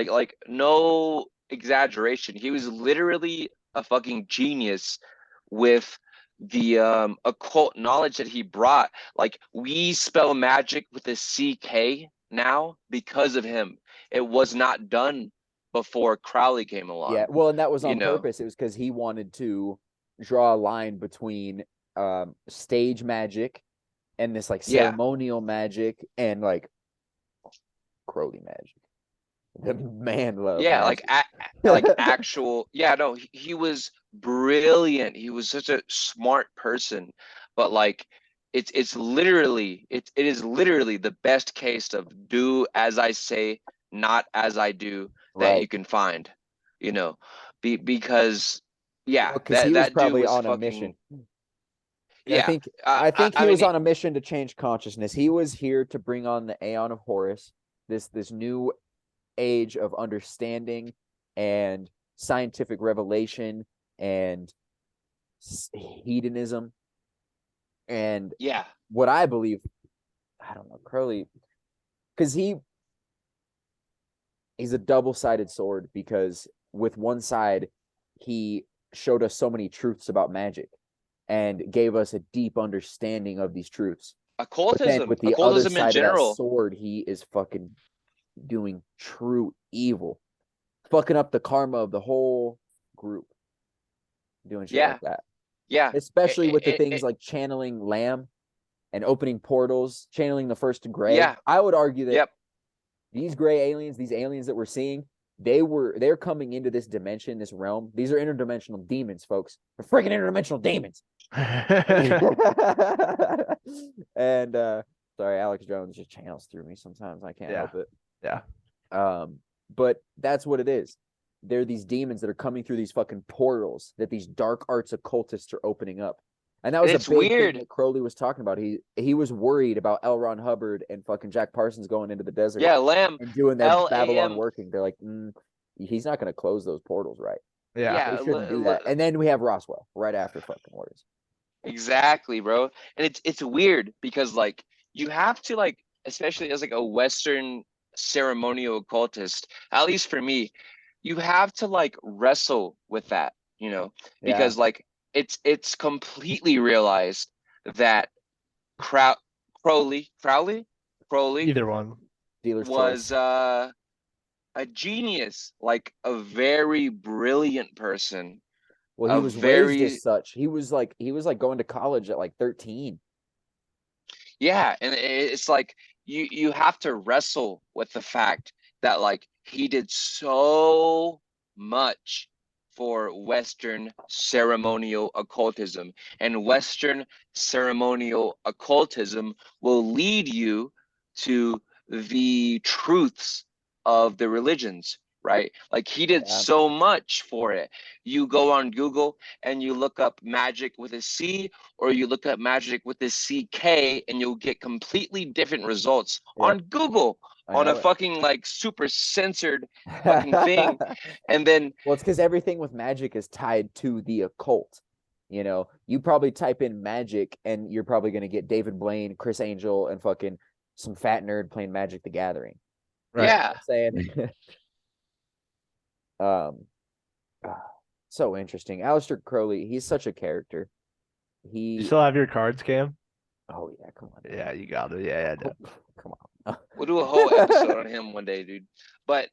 no exaggeration. He was literally a fucking genius with the occult knowledge that he brought. Like we spell magic with a CK now because of him. It was not done before Crowley came along. Yeah, well, and that was on purpose. It was because he wanted to draw a line between stage magic and this like ceremonial magic and like Crowley magic. The man loves Yeah, like magic. like actual. Yeah, no, he was brilliant. He was such a smart person, but like it's literally it is literally the best case of do as I say, not as I do that you Right. can find, you know, because yeah, Well, because that he was that dude probably was on a mission. fucking I yeah. think I think I he was mean, on a mission to change consciousness. He was here to bring on the Aeon of Horus, this new age of understanding and scientific revelation and hedonism. And yeah, what I believe, I don't know, Crowley, because he's a double-sided sword, because with one side he showed us so many truths about magic and gave us a deep understanding of these truths. But then with the other occultism in side of that general. sword, he is fucking doing true evil, fucking up the karma of the whole group, doing shit Yeah, like that. yeah. Especially with the things It, like channeling Lamb and opening portals, channeling the first gray. yeah, I would argue that yep. these gray aliens, these aliens that we're seeing, they're coming into this dimension, this realm. These are interdimensional demons, folks. They're freaking interdimensional demons. And sorry, Alex Jones just channels through me sometimes. I can't Yeah. help it. Yeah. But that's what it is. They're these demons that are coming through these fucking portals that these dark arts occultists are opening up. And that was It's a big thing weird. that Crowley was talking about. He was worried about L. Ron Hubbard and fucking Jack Parsons going into the desert Yeah, Lamb. and doing their Babylon LAM. working. They're like, he's not going to close those portals right. Yeah. They Yeah, shouldn't do that. And then we have Roswell right after fucking Warriors. exactly, bro. And it's weird because like you have to like, especially as like a Western ceremonial occultist, at least for me, you have to like wrestle with that, you know, Yeah. because like it's completely realized that Crow Crowley Either one. Dealer's was choice. a genius, like a very brilliant person, Well, he a was raised as very such. He was like going to college at like 13. yeah, and it's like you have to wrestle with the fact that like he did so much for Western ceremonial occultism, and Western ceremonial occultism will lead you to the truths of the religions, right? Like he did Yeah. so much for it. You go on Google and you look up magic with a C, or you look up magic with the CK, and you'll get completely different results on Yep. Google I on a know fucking like super censored fucking thing. it. And then Well, it's because everything with magic is tied to the occult. You probably type in magic and you're probably going to get David Blaine, Chris Angel, and fucking some fat nerd playing Magic the Gathering. Right. yeah, I'm saying, um, so interesting. Aleister Crowley, he's such a character. You He, still have your cards, Cam? oh yeah, come on. Yeah, you got it. Yeah, yeah. Come on. we'll do a whole episode on him one day, dude. But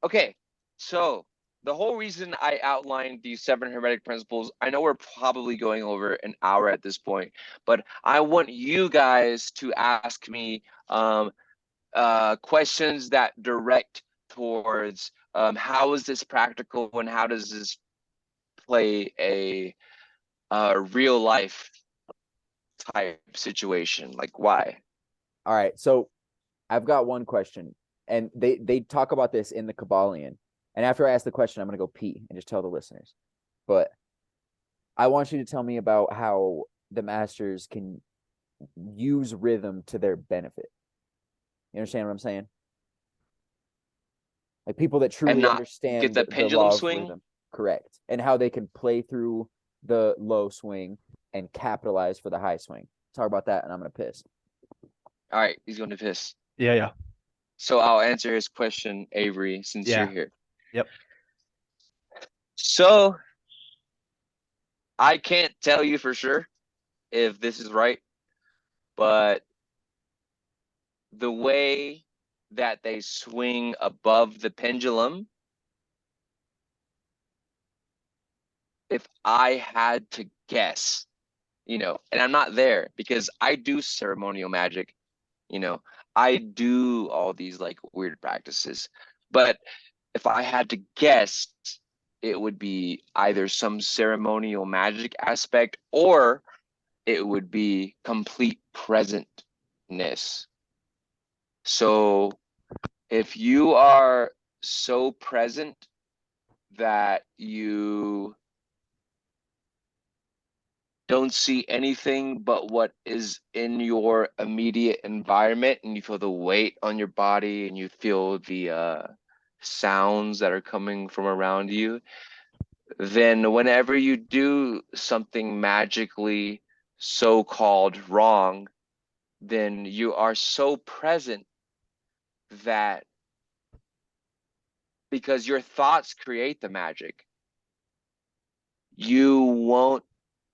okay, so the whole reason I outlined these 7 Hermetic principles, I know we're probably going over an hour at this point, but I want you guys to ask me questions that direct towards how is this practical and how does this play a real life type situation? Like why? All right, so I've got one question, and they talk about this in the Kabbalion. And after I ask the question, I'm gonna go pee and just tell the listeners. But I want you to tell me about how the masters can use rhythm to their benefit. You understand what I'm saying? Like people that And truly not get understand the the pendulum law of swing? rhythm, correct, and how they can play through the low swing and capitalize for the high swing. Talk about that, and I'm gonna piss. All right, he's going to piss. Yeah, yeah. So I'll answer his question, Avery, since you're Yeah. here. Yep. So I can't tell you for sure if this is right, but the way that they swing above the pendulum, if I had to guess, and I'm not there because I do ceremonial magic, I do all these like weird practices, but if I had to guess, it would be either some ceremonial magic aspect or it would be complete presentness. So if you are so present that you don't see anything but what is in your immediate environment, and you feel the weight on your body and you feel the sounds that are coming from around you, then whenever you do something magically so-called wrong, then you are so present that, because your thoughts create the magic, you won't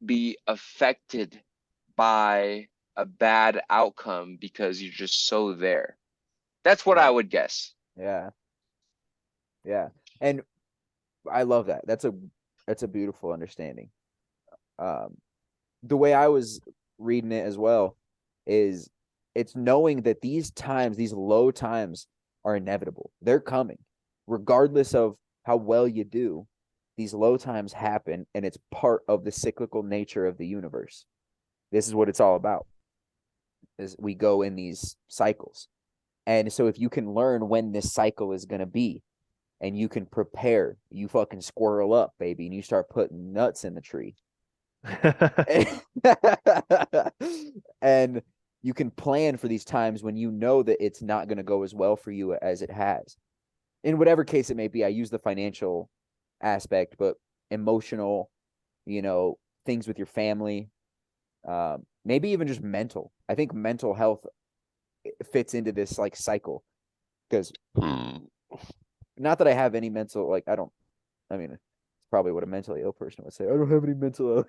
be affected by a bad outcome because you're just so there. That's what I would guess. Yeah. Yeah. And I love that. That's a beautiful understanding. The way I was reading it as well is it's knowing that these times, these low times are inevitable. They're coming. Regardless of how well you do, these low times happen and it's part of the cyclical nature of the universe. This is what it's all about. Is we go in these cycles. And so if you can learn when this cycle is going to be and you can prepare, you fucking squirrel up, baby, and you start putting nuts in the tree. And you can plan for these times when you know that it's not going to go as well for you as it has. In whatever case it may be, I use the financial aspect, but emotional, things with your family, maybe even just mental. I think mental health fits into this like cycle because not that I have any mental, like, I mean, it's probably what a mentally ill person would say. I don't have any mental ill,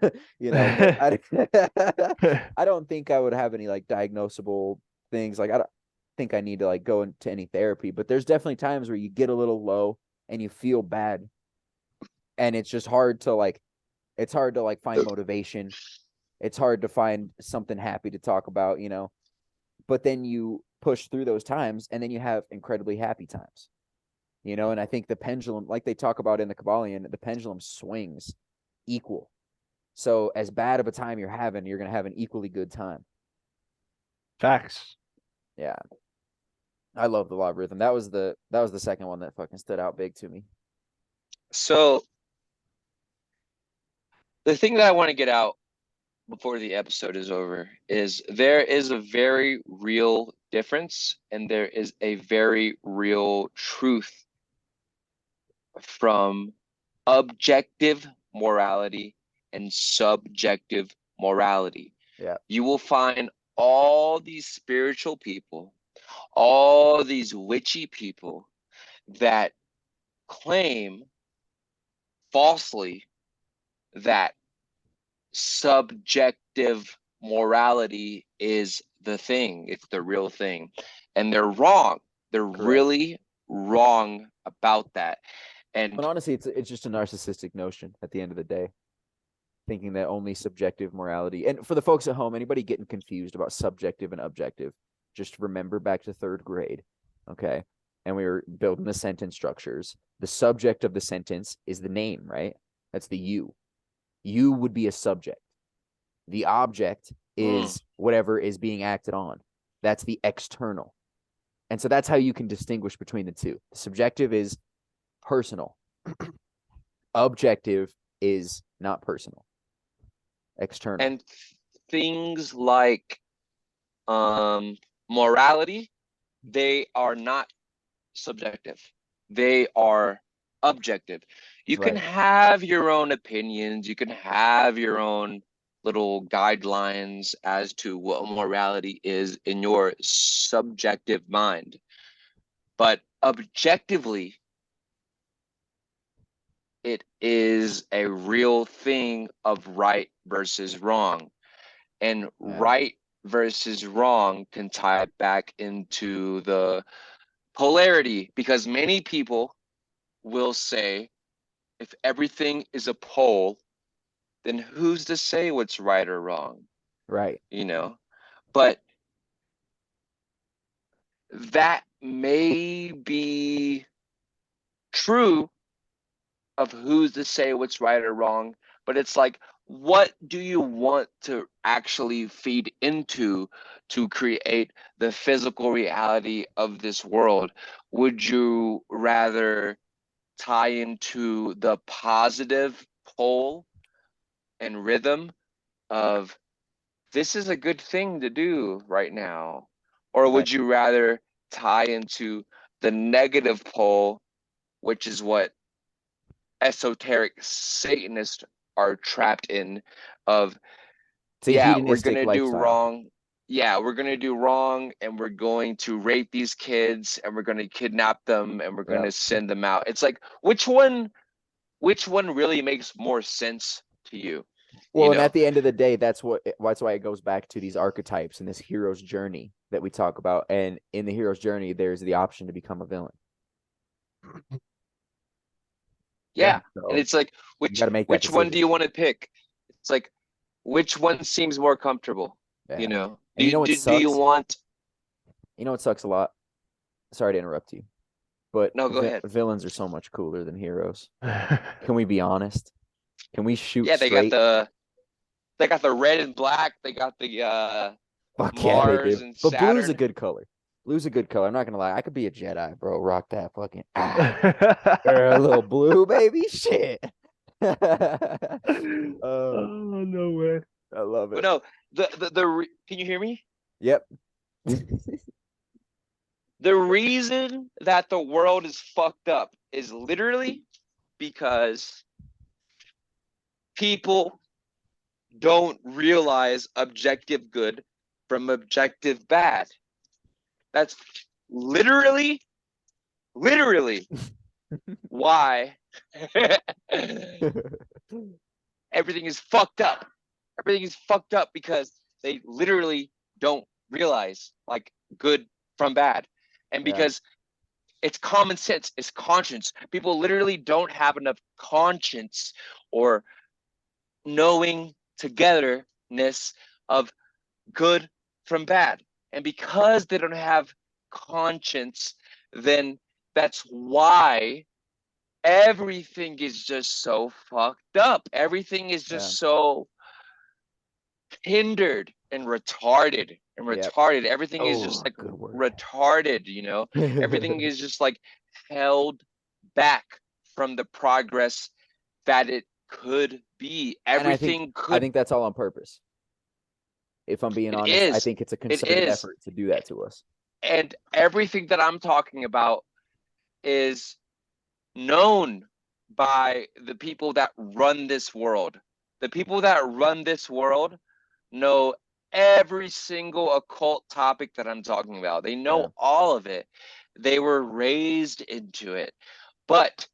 I don't think I would have any like diagnosable things. Like, I don't think I need to like go into any therapy, but there's definitely times where you get a little low and you feel bad. And it's just hard to like, find motivation. It's hard to find something happy to talk about, but then you push through those times and then you have incredibly happy times. And I think the pendulum, like they talk about in the Kabbalion, the pendulum swings equal. So as bad of a time you're having, you're going to have an equally good time. Facts. Yeah. I love the law of rhythm. That was the second one that fucking stood out big to me. So the thing that I want to get out before the episode is over is there is a very real difference and there is a very real truth from objective morality and subjective morality. Yeah. You will find all these spiritual people, all these witchy people that claim falsely that subjective morality is the thing, it's the real thing. And they're wrong. They're Correct. really wrong about that. But honestly, it's just a narcissistic notion at the end of the day, thinking that only subjective morality. And for the folks at home, anybody getting confused about subjective and objective, just remember back to third grade, okay? And we were building the sentence structures. The subject of the sentence is the name, right? That's the you. You would be a subject. The object is whatever is being acted on. That's the external. And so that's how you can distinguish between the two. Subjective is personal. Objective is not personal. External. And things like morality, they are not subjective. They are objective. You can have your own opinions. You can have your own little guidelines as to what morality is in your subjective mind. But objectively, it is a real thing of right versus wrong. And right versus wrong can tie back into the polarity, because many people will say if everything is a pole, then who's to say what's right or wrong? Right. But that may be true of who's to say what's right or wrong, but it's like, what do you want to actually feed into to create the physical reality of this world? Would you rather tie into the positive pole and rhythm of this is a good thing to do right now? Or Right. would you rather tie into the negative pole, which is what esoteric Satanists are trapped in, of It's a yeah, we're hedonistic gonna do lifestyle. wrong. Yeah, we're gonna do wrong, and we're going to rape these kids, and we're gonna kidnap them, and we're Yeah. gonna send them out. It's like, which one really makes more sense to you? Well, You and know? at the end of the day, that's why it goes back to these archetypes and this hero's journey that we talk about. And in the hero's journey, there's the option to become a villain. Yeah. So And it's like, you got to make that which one decision. do you want to pick? It's like, which one seems more comfortable? Yeah. You know? And you know what Do you sucks? want? You know what sucks a lot? Sorry to interrupt you, but No, go ahead. villains are so much cooler than heroes. Can we be honest? Can we shoot Yeah, straight? they got the red and black. They got the Fuck yeah, they Mars do. and But blue's a Saturn. good color. Blue's a good color. I'm not gonna lie. I could be a Jedi, bro. Rock that fucking a little blue, baby. Shit. Oh, no way. I love But it. no, can you hear me? Yep. The reason that the world is fucked up is literally because people don't realize objective good from objective bad. That's literally why everything is fucked up. Everything is fucked up because they literally don't realize like good from bad. And Yeah. because it's common sense, it's conscience. People literally don't have enough conscience or knowing togetherness of good from bad. And because they don't have conscience, then that's why everything is just so fucked up. Everything is just so hindered and retarded and Yep. retarded. Everything is just Oh, like good word. retarded, you know? Everything is just like held back from the progress that it could be. And Everything I could. think that's all on purpose. If I'm being It honest, I is. think it's a It concerted is. effort to do that to us. And everything that I'm talking about is known by the people that run this world. The people that run this world know every single occult topic that I'm talking about. They know all of it. They were raised into it, but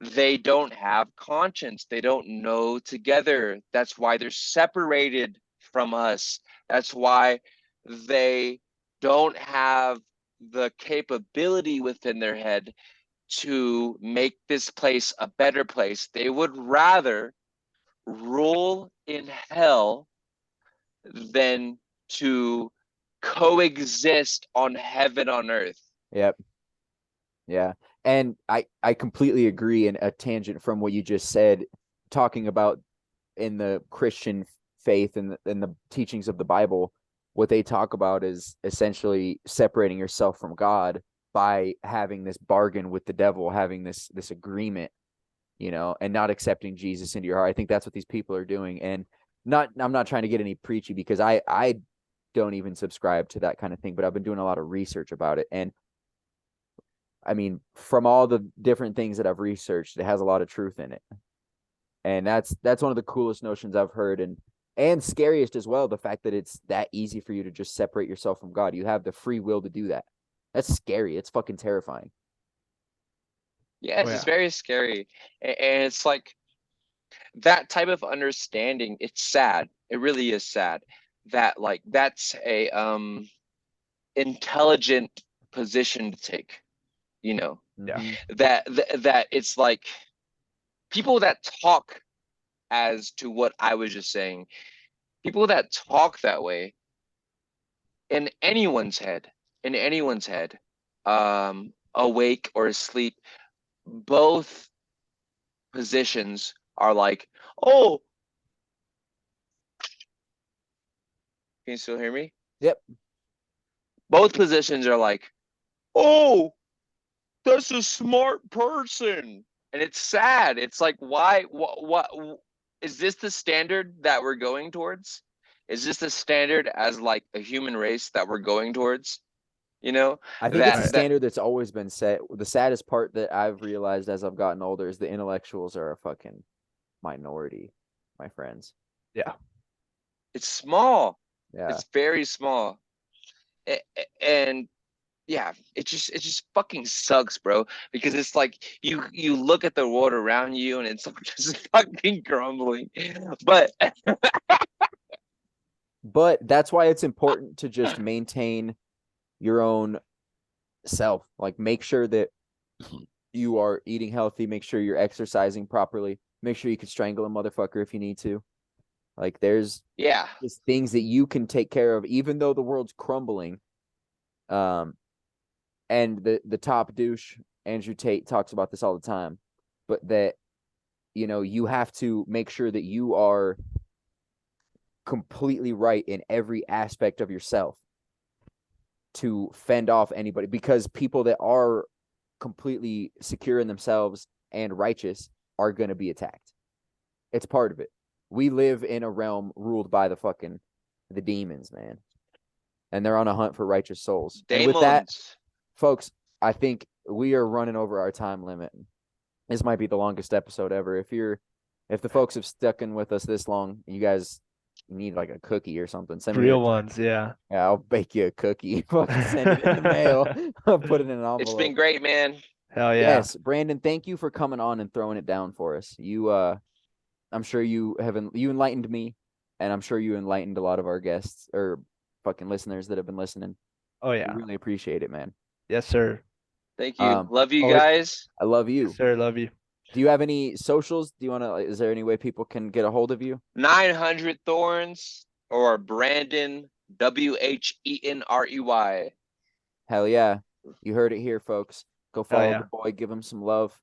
they don't have conscience. They don't know together. That's why they're separated from us. That's why they don't have the capability within their head to make this place a better place. They would rather rule in hell than to coexist on heaven on earth. Yep. Yeah. And I completely agree. In a tangent from what you just said, talking about in the Christian faith and the teachings of the Bible, what they talk about is essentially separating yourself from God by having this bargain with the devil, having this agreement, you know, and not accepting Jesus into your heart. I think that's what these people are doing. And I'm not trying to get any preachy because I don't even subscribe to that kind of thing, but I've been doing a lot of research about it. And I mean, from all the different things that I've researched, it has a lot of truth in it. And that's one of the coolest notions I've heard, and scariest as well, the fact that it's that easy for you to just separate yourself from God. You have the free will to do that. That's scary. It's fucking terrifying. Yes, it's very scary. And it's like that type of understanding, it's sad. It really is sad that like that's a intelligent position to take, you know. Yeah. That it's like people that talk as to what I was just saying, people that talk that way in anyone's head, in anyone's head, awake or asleep, both positions are like, oh, can you still hear me? Yep. Both positions are like, oh, that's a smart person. And it's sad. It's like, why, what is this the standard that we're going towards? Is this the standard as like a human race that we're going towards? You know, I think it's a that standard that's always been set. The saddest part that I've realized as I've gotten older is the intellectuals are a fucking minority, my friends. Yeah. it's small. Yeah. It's very small. And yeah, it just fucking sucks, bro. Because it's like you look at the world around you and it's just fucking crumbling. But But that's why it's important to just maintain your own self. Like, make sure that you are eating healthy, make sure you're exercising properly, make sure you can strangle a motherfucker if you need to. Like, there's yeah, just things that you can take care of, even though the world's crumbling. And the top douche, Andrew Tate, talks about this all the time, but that, you know, you have to make sure that you are completely right in every aspect of yourself to fend off anybody, because people that are completely secure in themselves and righteous are going to be attacked. It's part of it. We live in a realm ruled by the demons, man. And they're on a hunt for righteous souls. And with that, demons. folks, I think we are running over our time limit. This might be the longest episode ever. If the folks have stuck in with us this long, you guys need like a cookie or something. Send me Real ones, yeah. Yeah, I'll bake you a cookie. Fucking send it in the mail. I'll put it in an envelope. It's been great, man. Hell yeah. Yes, Brandon, thank you for coming on and throwing it down for us. I'm sure you enlightened me, and I'm sure you enlightened a lot of our guests or fucking listeners that have been listening. Oh We yeah. really appreciate it, man. Yes, sir. Thank you. Love you oh, guys. I love you. Yes, sir. Love you. Do you have any socials? Is there any way people can get a hold of you? 900 Thorns or Brandon Whenrey. Hell yeah. You heard it here, folks. Go follow yeah. the boy, give him some love.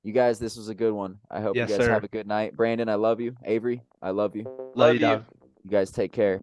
You guys, this was a good one. I hope Yes, you guys sir. have a good night. Brandon, I love you. Avery, I love you. Love you, you. dog. You guys take care.